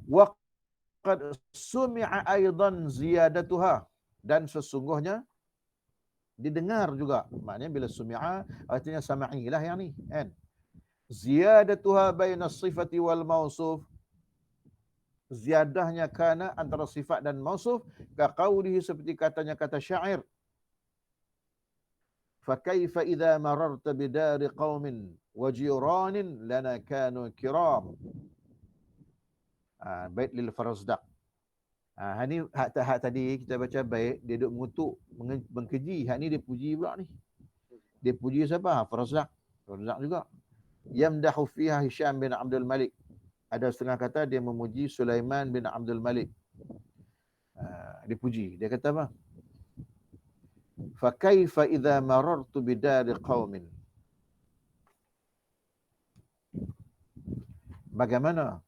Speaker 1: Wa qad sumi'a aidan ziyadatuha. Dan sesungguhnya didengar juga. Maknanya bila sumi'a, artinya sama'i lah yang ni. Kan? Ziyadatuha baina sifati wal mausuf. Ziadahnya kana antara sifat dan mausuf. Kaqaulihi seperti katanya kata syair. فَكَيْفَ إِذَا مَرَرْتَ بِدَارِ قَوْمٍ وَجِيرَانٍ لَنَا كَانُوا كِرَامٍ. Bait lil Farazdaq. Ni hak tadi kita baca bait, dia duduk mengutuk, mengkeji. Hak ni dia puji pula ni. Dia puji siapa? Farazdaq. Farazdaq juga. Yamdahu fiha Hisham bin Abdul Malik. Ada setengah kata dia memuji Sulaiman bin Abdul Malik. Dia puji. Dia kata apa? فَكَيْفَ إِذَا مَرَرْتُ بِدَارِ قَوْمٍ. Bagaimana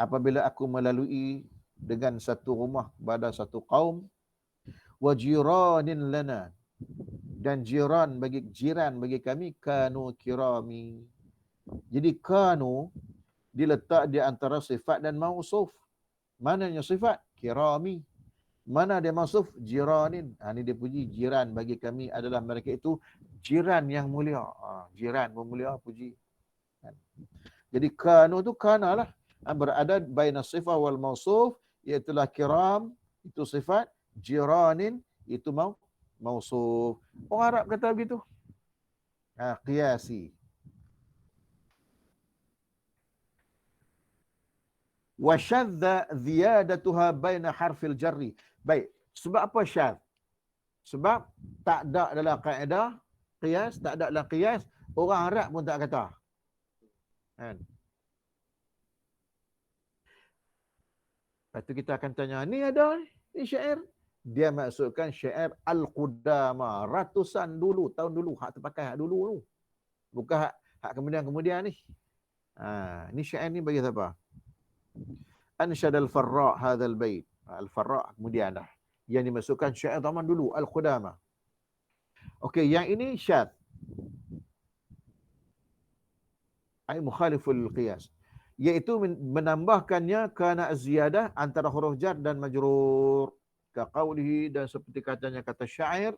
Speaker 1: apabila aku melalui dengan satu rumah pada satu kaum, wa jiranin lana, dan jiran bagi kami, kanu kirami. Jadi kanu diletak di antara sifat dan mausuf. Mananya sifat? Kirami. Mana dia mausuf? Jiranin. Ini dia puji, jiran bagi kami adalah mereka itu jiran yang mulia. Jiran memulia, puji. Jadi kanu tu kana lah. Berada baina sifah wal mausuf, iaitulah kiram, itu sifat. Jiranin, itu mausuf. Orang Arab kata begitu. Qiyasi. Wa syadza ziyadatuha baina harfil jarri. Baik, sebab apa syadz? Sebab tak ada dalam kaedah qiyas, tak ada dalam qiyas, orang Arab pun tak kata. Kan? Lepas tu kita akan tanya, ni ada ni syair. Dia maksudkan syair Al-Qudama, ratusan dulu, tahun dulu, hak terpakai hak dulu tu. Bukan hak kemudian ni. Ni syair ni bagi siapa? Anshad al-Farra' hadzal bait. Al-Farra' kemudian dah. Yang dimasukkan syair zaman dulu, Al-Qudama. Okey, yang ini syadz. Ai mukhaliful qiyas. Iaitu menambahkannya kana ziyadah antara huruf jar dan majrur. Ka qaulihi, dan seperti katanya kata syair,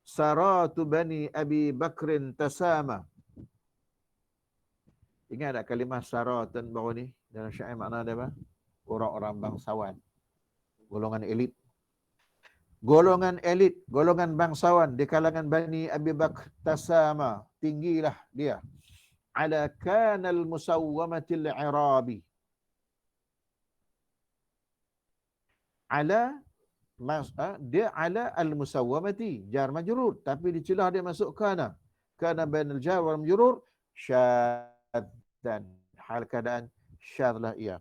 Speaker 1: saratu bani Abi Bakrin tasama. Ingat tak kalimah saratun baru ni? Dalam syair makna dia apa? Orang-orang bangsawan. Golongan elit. Golongan elit, golongan bangsawan di kalangan Bani Abi Bakr tasama. Tinggilah dia. Ala kanal musawwamatil irabi. Ala dia ala al-musawwamati jar majrur, tapi di celah dia masuk kana. Kana bainal jar wal majrur syaddan. Hal keadaan syadlah ia.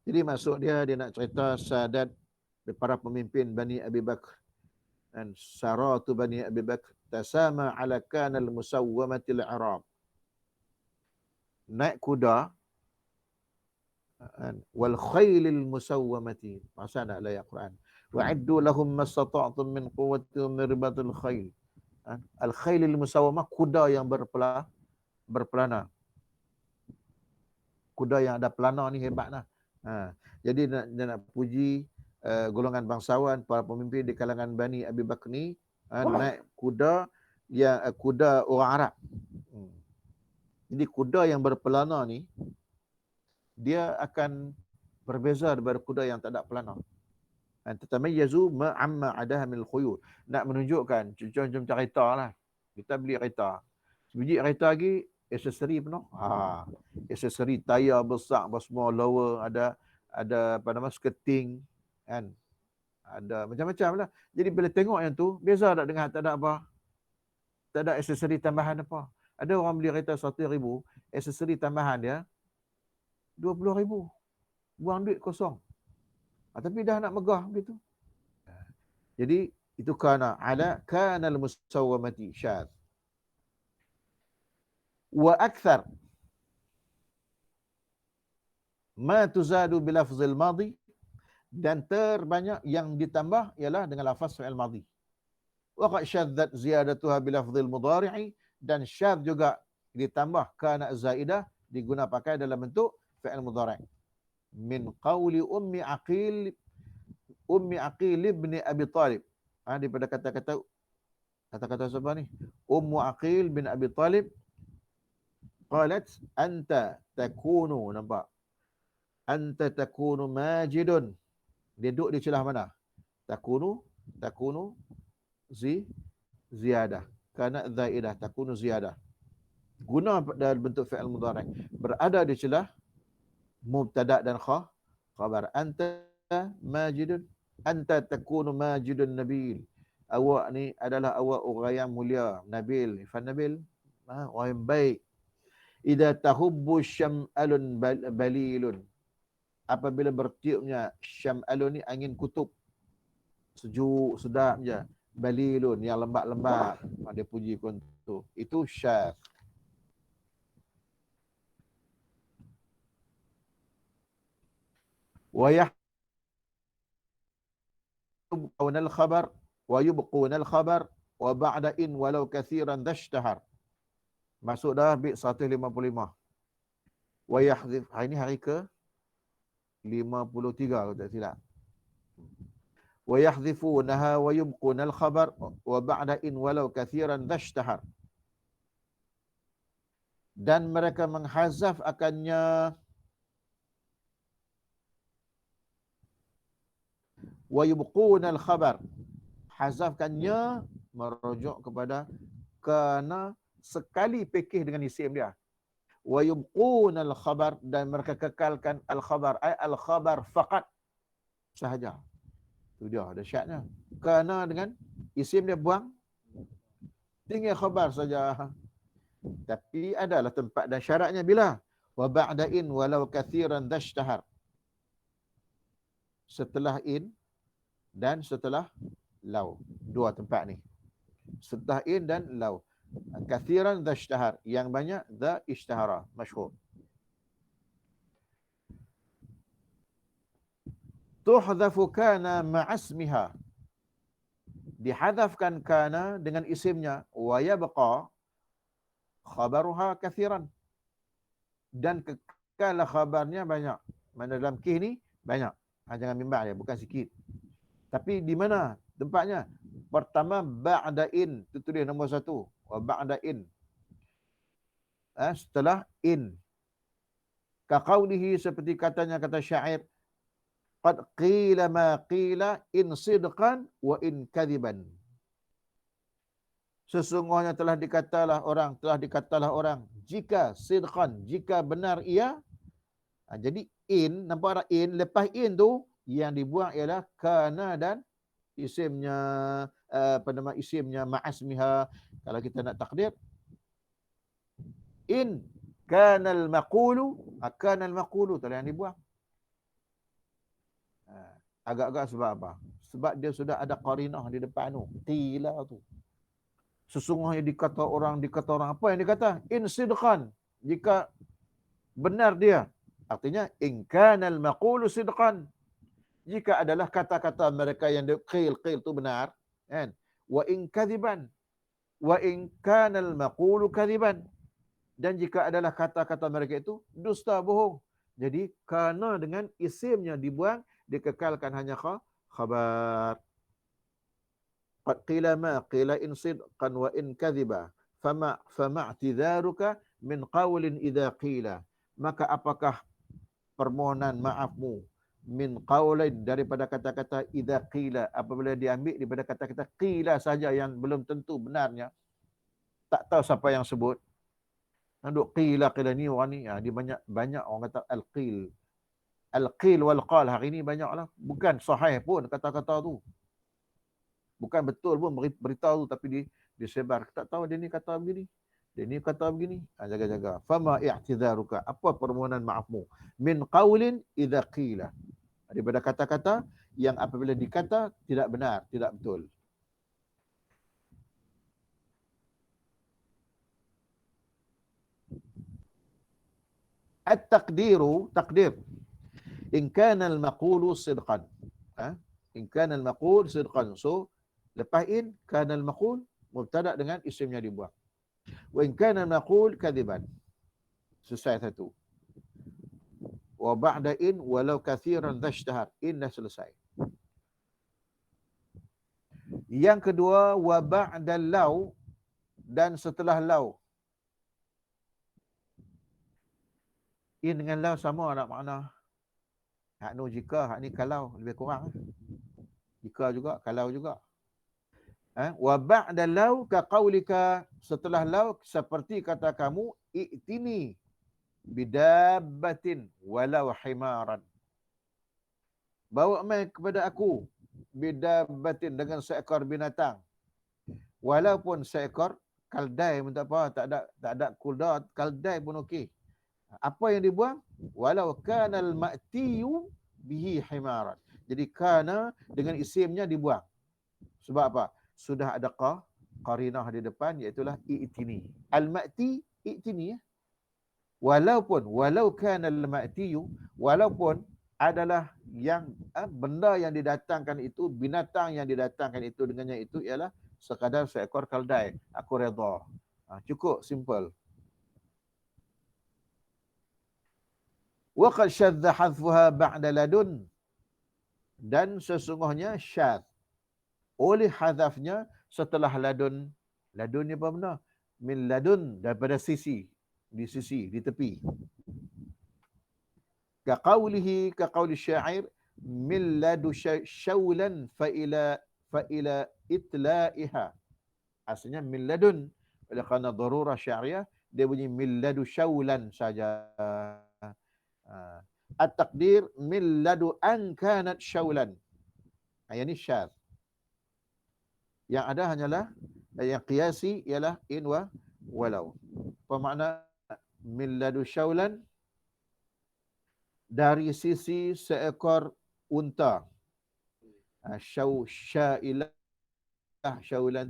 Speaker 1: Jadi maksud dia nak cerita sadat para pemimpin Bani Abi Bakr. Dan saratu Bani Abi Bakr tasama ala kanal musawwamatil Arab. Naik kuda wal khailil musawwamati. Pasal nak ayat Quran. Wa'iddu lahum mastata'tum min quwwati min ribatil khail. Al khailil musawwamah, kuda yang berpelana. Kuda yang ada pelana ni hebatlah. Jadi nak puji golongan bangsawan, para pemimpin di kalangan Bani Abi Bakr ni naik kuda yang kuda orang Arab. Jadi kuda yang berpelana ni dia akan berbeza daripada kuda yang tak ada pelana. Tatamayyazu ma'amma adaha minal khuyul. Nak menunjukkan, jom kereta lah. Kita beli kereta. Sebiji kereta lagi, aksesori penuh. Aksesori tayar besar, semua lower, ada apa nama, skirting, kan? Ada macam-macam lah. Jadi bila tengok yang tu, beza tak dengan tak ada apa? Tak ada aksesori tambahan apa. Ada orang beli kereta 100,000, aksesori tambahan dia 20,000. Buang duit kosong. Tapi dah nak megah begitu. Jadi itu kana al-musawwamati syadz. Wa akthar ma tuzadu bilafzil madhi, dan terbanyak yang ditambah ialah dengan lafaz fi'il madhi. Wa qad syadzat ziyadatuha bilafzil mudhari'i, dan syadz juga ditambah kana zaidah diguna pakai dalam bentuk fi'il mudhari'. Min qawli ummi aqil ibn Abi Talib. Daripada kata-kata siapa ni? Ummu Aqil bin Abi Talib qalat anta takunu, nampak? Anta takunu majidun. Dia duduk di celah mana? Takunu ziyadah. Kana zaidah, takunu ziyadah. Guna dalam bentuk fi'il mudhari'. Berada di celah mubtada' dan khabar. Anta majidun. Anta takunu majidun nabil. Awak ni adalah awak orang yang mulia, nabil, Ifan nabil, orang yang baik. Idza tahubbu syam'alun balilun. Apabila bertiupnya syam'alun ni angin kutub, sejuk, sedap je. Balilun, yang lembab-lembab. Dia puji kuntu. Itu syadz. Wa yahbuna al-khabar wa yubquna al-khabar wa ba'da in walau kathiran dashtahar. Masuk dah bit 155. Wa yahdhif, ini hari ke 53 kalau tak silap. Wa yahdhifunaha wa yubquna al-khabar wa ba'da in walau kathiran dashtahar. Dan mereka menghazaf akannya, wa yubquna al-khabar, hazafkannya merujuk kepada kerana sekali pekeh dengan isim dia. Wa yubquna al-khabar, dan mereka kekalkan al-khabar, ay al-khabar faqat sahaja. Itu dia dahsyatnya. Kerana dengan isim dia buang, tinggal khabar saja. Tapi adalah tempat dan syaratnya bila wa ba'da in walau kathiran dashtahar. Setelah in dan setelah lau. Dua tempat ni. Setelah in dan lau. Kathiran dashtahar, yang banyak da ishtahara, masyhur. Tuhdhafu kana ma'asmiha, dihadafkan kana dengan isimnya, wa yabqa khabaruha kathiran, dan kekal khabarnya banyak. Mana dalam kih ni banyak. Jangan bimbang dia, bukan sikit. Tapi di mana tempatnya? Pertama ba'da in, itu tulis nombor 1. Wa ba'da in. Setelah in. Ka qawlihi, seperti katanya kata syair, qad qila ma qila in sidqan wa in kadhiban. Sesungguhnya telah dikatalah orang, jika sidqan, jika benar ia. Jadi in, nampak tak in, lepas in tu yang dibuang ialah kana dan isimnya, isimnya ma'asmiha. Kalau kita nak takdir, in kanal maqulu, kanal maqulu tu yang dibuang. Agak-agak sebab apa? Sebab dia sudah ada qarinah di depan tu. Qila tu. Sesungguhnya dikata orang, apa yang dikata? In sidqan, jika benar dia. Artinya in kanal maqulu sidqan, jika adalah kata-kata mereka yang qil tu benar, kan? Wa in kadhiban, wa in kanal maqulu kadhiban, dan jika adalah kata-kata mereka itu dusta, bohong. Jadi kana dengan isimnya dibuang, dikekalkan hanya khabar. Qad qila ma qila in sidqan wa in kadhiba fama i'tidharuka min qawlin idza qila. Maka apakah permohonan maafmu min qaulain, daripada kata-kata idza qila, apabila diambil daripada kata-kata qila saja yang belum tentu benarnya, tak tahu siapa yang sebut. Duk qila ni orang ni, dia banyak orang kata al-qil wal qal hari ni banyaklah, bukan sahih pun kata-kata tu, bukan betul pun beritahu tu, tapi disebar, tak tahu dia ni kata begini, dia ni kata begini. Jaga-jaga. Fama i'tidharuka, apa permohonan maafmu? Min qaulin idza qila, daripada kata-kata yang apabila dikata tidak benar, tidak betul. At-taqdiru, takdir. In kana al-maqulu sidqan. In kana al-maqul sidqan. So, lepas in, kana al-maqul, mubtada dengan isimnya dibuang. Wa in kana al-maqul kadiban. Selesai satu. Wa ba'da in walau kathiran dhashtahar. In dah selesai. Yang kedua, wa ba'da law, dan setelah law. In dengan law sama nak makna. Hak nu jika, hak ni kalau, lebih kurang. Jika juga, kalau juga. Wa ba'da law ka qaulika, setelah law seperti kata kamu, i'tini bidabbatin walau himaran. Bawa mai kepada aku bidabbatin, dengan seekor binatang. Walaupun seekor kaldai pun tak apa, tak ada kuda, kaldai pun okey. Apa yang dibuang? Walau kanal ma'tiyu bihi himaran. Jadi kana dengan isimnya dibuang. Sebab apa? Sudah ada qarinah di depan, iaitulah i'tini. Al-ma'ti i'tini. Walau kanal ma'tiyu, walaupun adalah yang benda yang didatangkan itu, binatang yang didatangkan itu dengannya itu ialah sekadar seekor kaldai. Aku redha. Cukup, simple. Wa qad syadza hadfuha ba'da ladun, dan sesungguhnya syadz oleh hadafnya setelah ladun. Ladun ni apa benda? Min ladun, daripada sisi, di sisi, di tepi. Ka qawlihi, ka qawli syair, min ladu syawlan fa ila itlaiha. Asalnya min ladun, oleh kerana darurah syariah dia bunyi min ladu syawlan saja. At-taqdir min ladu an kanat syawlan. Yang ni syadz. Yang ada hanyalah yang qiyasi ialah in wa walau. Apa makna min ladu syawlan? Dari sisi seekor unta. Syailah, syaulan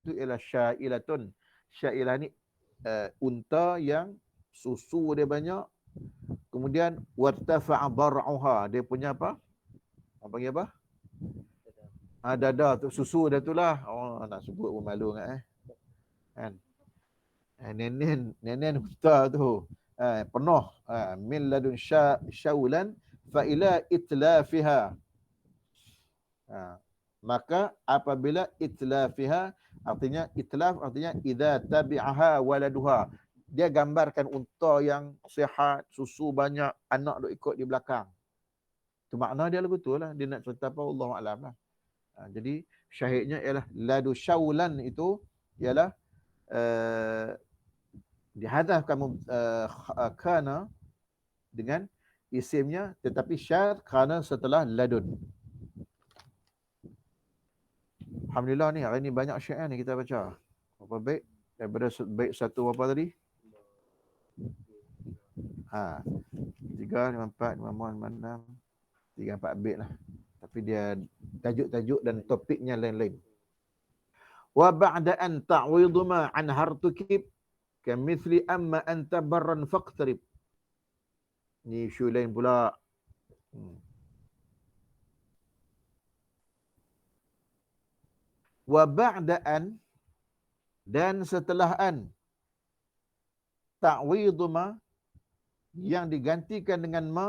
Speaker 1: itu ialah syailatun. Syailah ni unta yang susu dia banyak. Kemudian wartafa'a dar'uha, dia punya apa? Apa panggil apa? Dada tu, susu dia tu lah. Nak sebut pun malu kan. Kan? Nenen unta tu. Penuh. Min ladun syaulan fa ila itlafiha. Maka apabila itlafiha, artinya itlaf artinya idza tabi'aha waladuha. Dia gambarkan unta yang sihat, susu banyak, anak duk ikut di belakang. Tu makna dia lagu tu lah. Dia nak cerita apa, Allahu a'lam lah. Jadi syahidnya ialah ladu syaulan itu ialah dihadafkan kana dengan isimnya, tetapi syadz kana setelah ladun. Alhamdulillah ni hari ni banyak syair ni kita baca. Apa baik daripada baik satu apa tadi? 3, 5, 4, 5, 6, 3, 4 bait lah. Tapi dia tajuk-tajuk dan topiknya lain-lain. Wa ba'da an ta'widu ma an hartukib kamithli amma anta barran faqtarib. Ni isu lain pula. Wa ba'da an, dan setelah an, ta'widu ma, yang digantikan dengan ma,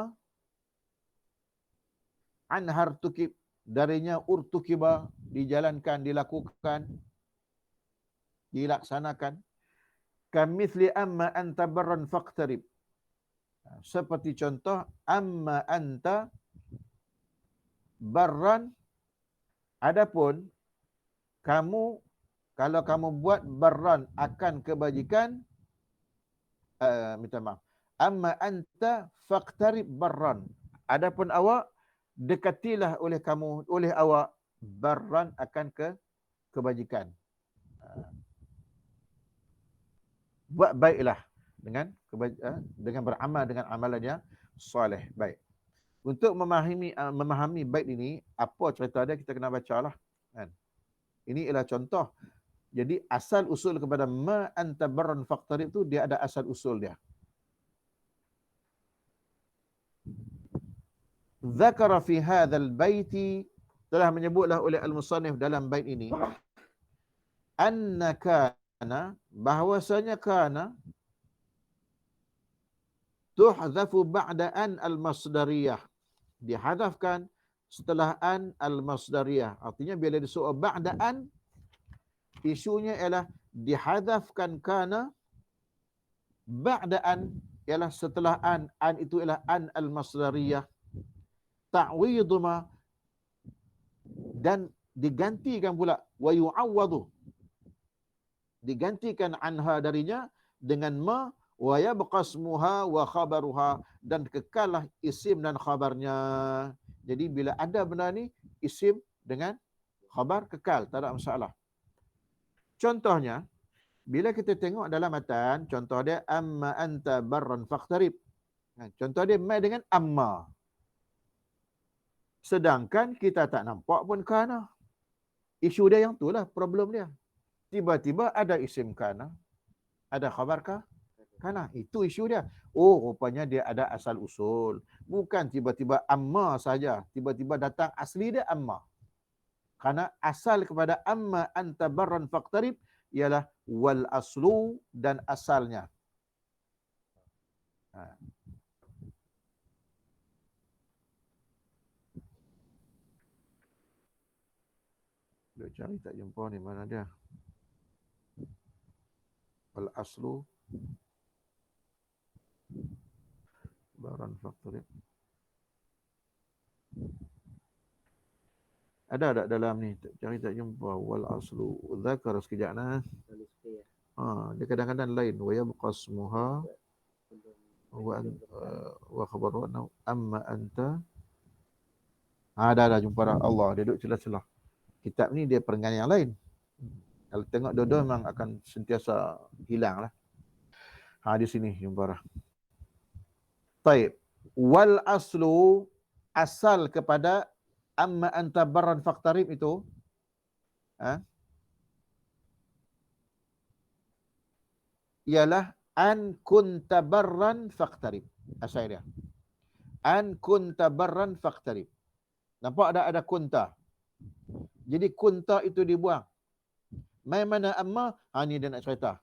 Speaker 1: an hartukib, darinya urtukiba, dijalankan, dilakukan, dilaksanakan. Kamithli amma anta barran faqtarib, seperti contoh amma anta barran, adapun kamu, kalau kamu buat barran akan kebajikan, minta maaf. Amma anta faqtarib barran. Adapun awak, dekatilah oleh kamu, oleh awak, barran akan kebajikan. Buat baiklah dengan beramal dengan amalan yang soleh. Baik. Untuk memahami bait ini, apa cerita dia, kita kena bacalah. Kan? Ini ialah contoh. Jadi asal usul kepada ma anta barran faqtarib tu, dia ada asal usul dia. Zakara fi hadzal baiti, telah menyebutlah oleh al-musannif dalam bait ini, anna kana, bahwasanya kana tuhzafu ba'da an al-masdariyah, dihadafkan setelah an al-masdariyah. Artinya bila disuruh ba'da an, isunya ialah dihadafkan kana ba'da an, ialah setelah an itu ialah an al-masdariyah, ta'widu ma, dan digantikan pula, wa yu'awwadu, digantikan anha darinya dengan ma, wa yabqa ismuha wa khabaruha, dan kekallah isim dan khabarnya. Jadi bila ada benda ni, isim dengan khabar kekal, tak ada masalah. Contohnya, bila kita tengok dalam matan, contoh dia amma anta barran faqtarib. Contoh dia mai dengan amma. Sedangkan kita tak nampak pun kana. Isu dia yang itulah problem dia. Tiba-tiba ada isim kana, ada khabar kana. Itu isu dia. Oh, rupanya dia ada asal usul. Bukan tiba-tiba amma saja. Tiba-tiba datang asli dia amma. Karena asal kepada amma anta barran faqtarib ialah wal aslu, dan asalnya. Dia cari tak jumpa ni, mana dia? Wal aslu barran faqtarib. Ada tak dalam ni? Cari tak jumpa. Wal aslu dzakar sekejap nah. Dia kadang-kadang lain. Wa yabqa ismuha wa khabaru amma anta. Dah jumpa dah. Allah, dia duduk celah-celah. Kitab ni dia perenggan yang lain. Kalau tengok dua-dua memang akan sentiasa hilang lah. Di sini jumpa dah. Taib. Wal aslu, asal kepada amma anta barran faqtarib itu, ialah an kunta barran faqtarib. Asal dia. An kunta barran faqtarib. Nampak ada kunta. Jadi kunta itu dibuang. Mai mana amma? Ni dia nak cerita.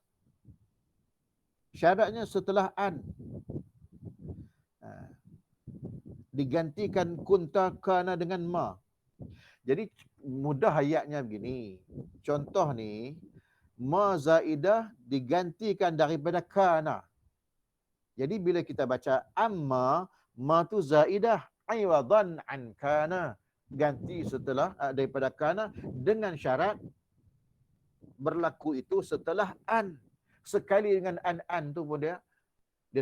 Speaker 1: Syaratnya setelah an. Digantikan kunta kana dengan ma. Jadi mudah ayatnya begini. Contoh ni, ma zaidah digantikan daripada kana. Jadi bila kita baca amma, ma tu zaidah iwadan an kana. Ganti setelah daripada kana, dengan syarat berlaku itu setelah an. Sekali dengan an tu pun dia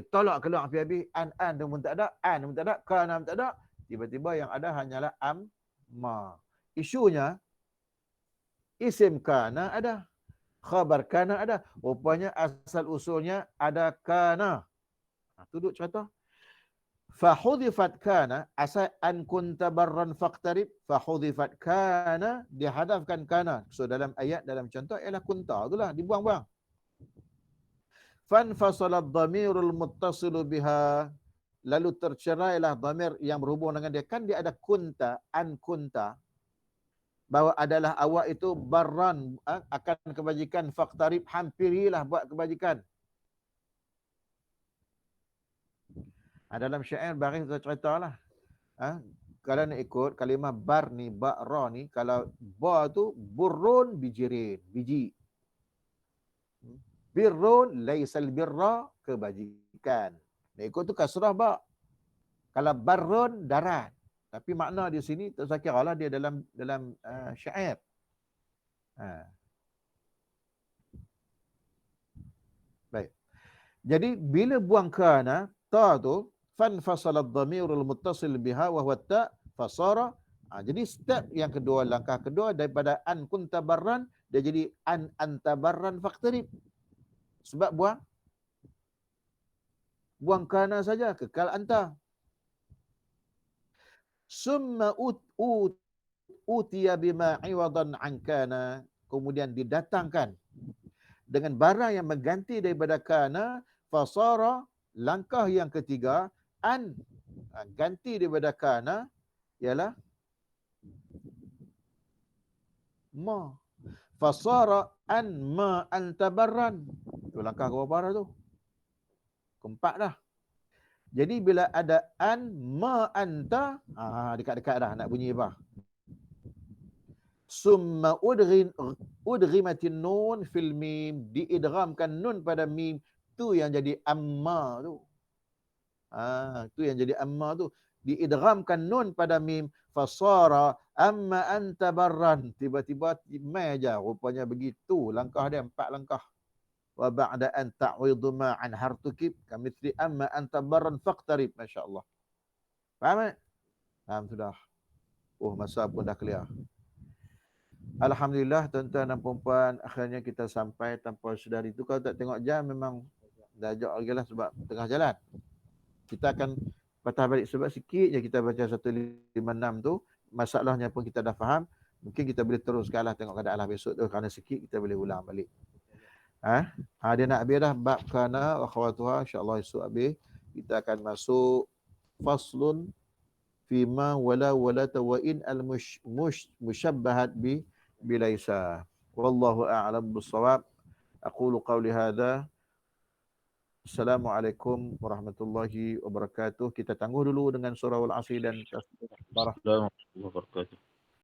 Speaker 1: tolak keluar habis-habis. An tu pun tak ada, an pun tak ada, kana pun tak ada. Tiba-tiba yang ada hanyalah amma. Isunya isim kana ada, khabar kana ada. Rupanya asal usulnya ada kana. Tu duduk cerita. Fahudhifat kana, asal an kunta barran faqtarib, fahudhifat kana, dihadafkan kana. So dalam ayat, dalam contoh ialah kunta, itulah dibuang-buang. Fanfasala ad-dhamirul muttasilu biha, lalu tercerailah dhamir yang berhubung dengan dia. Kan dia ada kunta, an kunta, bahawa adalah awak itu barran, akan kebajikan, faqtarib, hampirilah buat kebajikan. Dalam syair baris kita ceritalah. Kalau nak ikut kalimah bar ni, ra ni, kalau ba tu burrun bijirin, biji. Birrun laisal birra, kebajikan. Nak ikut tu kasrah ba. Kalau barrun darat. Tapi makna di sini tak saya kiralah dia dalam syair. Ha. Baik. Jadi bila buang kana ta tu fanfasala ad-dhamirul muttasil biha wa huwa ta fasara. Jadi step yang kedua, langkah kedua daripada an kunta barran dia jadi an anta barran faqtarib. Sebab buang kana saja, kekal anta. Summa utiya bima iwadan an kana, kemudian didatangkan dengan barang yang mengganti daripada kana, fasara, langkah yang ketiga an, ganti daripada kana ialah ma, fasara an ma antabarran. Itu langkah berapa dah tu? Keempat dah. Jadi bila ada an ma anta, dekat-dekat dah nak bunyi apa? Summa udghimatin nun fil mim, diidghamkan nun pada mim, tu yang jadi amma tu. Tu yang jadi amma tu, diidghamkan nun pada mim, fasara amma anta barran, tiba-tiba mai aja, rupanya begitu langkah dia, 4 langkah. Wa ba'da an ta'widu ma an hartukib kamithli amma anta barran faqtarib. Masya-Allah. Faham tak? Faham sudah. Oh, masa pun dah clear. Alhamdulillah tuan-tuan dan puan-puan, akhirnya kita sampai tanpa sedar itu. Kalau tak tengok jam memang dah jauh lagi lah sebab tengah jalan. Kita akan patah balik sebab sikit je kita baca 156 tu. Masalahnya pun kita dah faham. Mungkin kita boleh teruskan lah tengok keadaan lah besok tu. Kerana sikit kita boleh ulang balik. Dia nak habis dah bab kana wa khawatuha. InsyaAllah esok habis. Kita akan masuk faslun fima wala tawa'in al-mushabbahat bilaisa. Wallahu a'lam bissawab. Aqulu qawli hadha. Assalamualaikum warahmatullahi wabarakatuh. Kita tangguh dulu dengan surah Al-Asr dan tasbih.
Speaker 2: Assalamualaikum warahmatullahi wabarakatuh.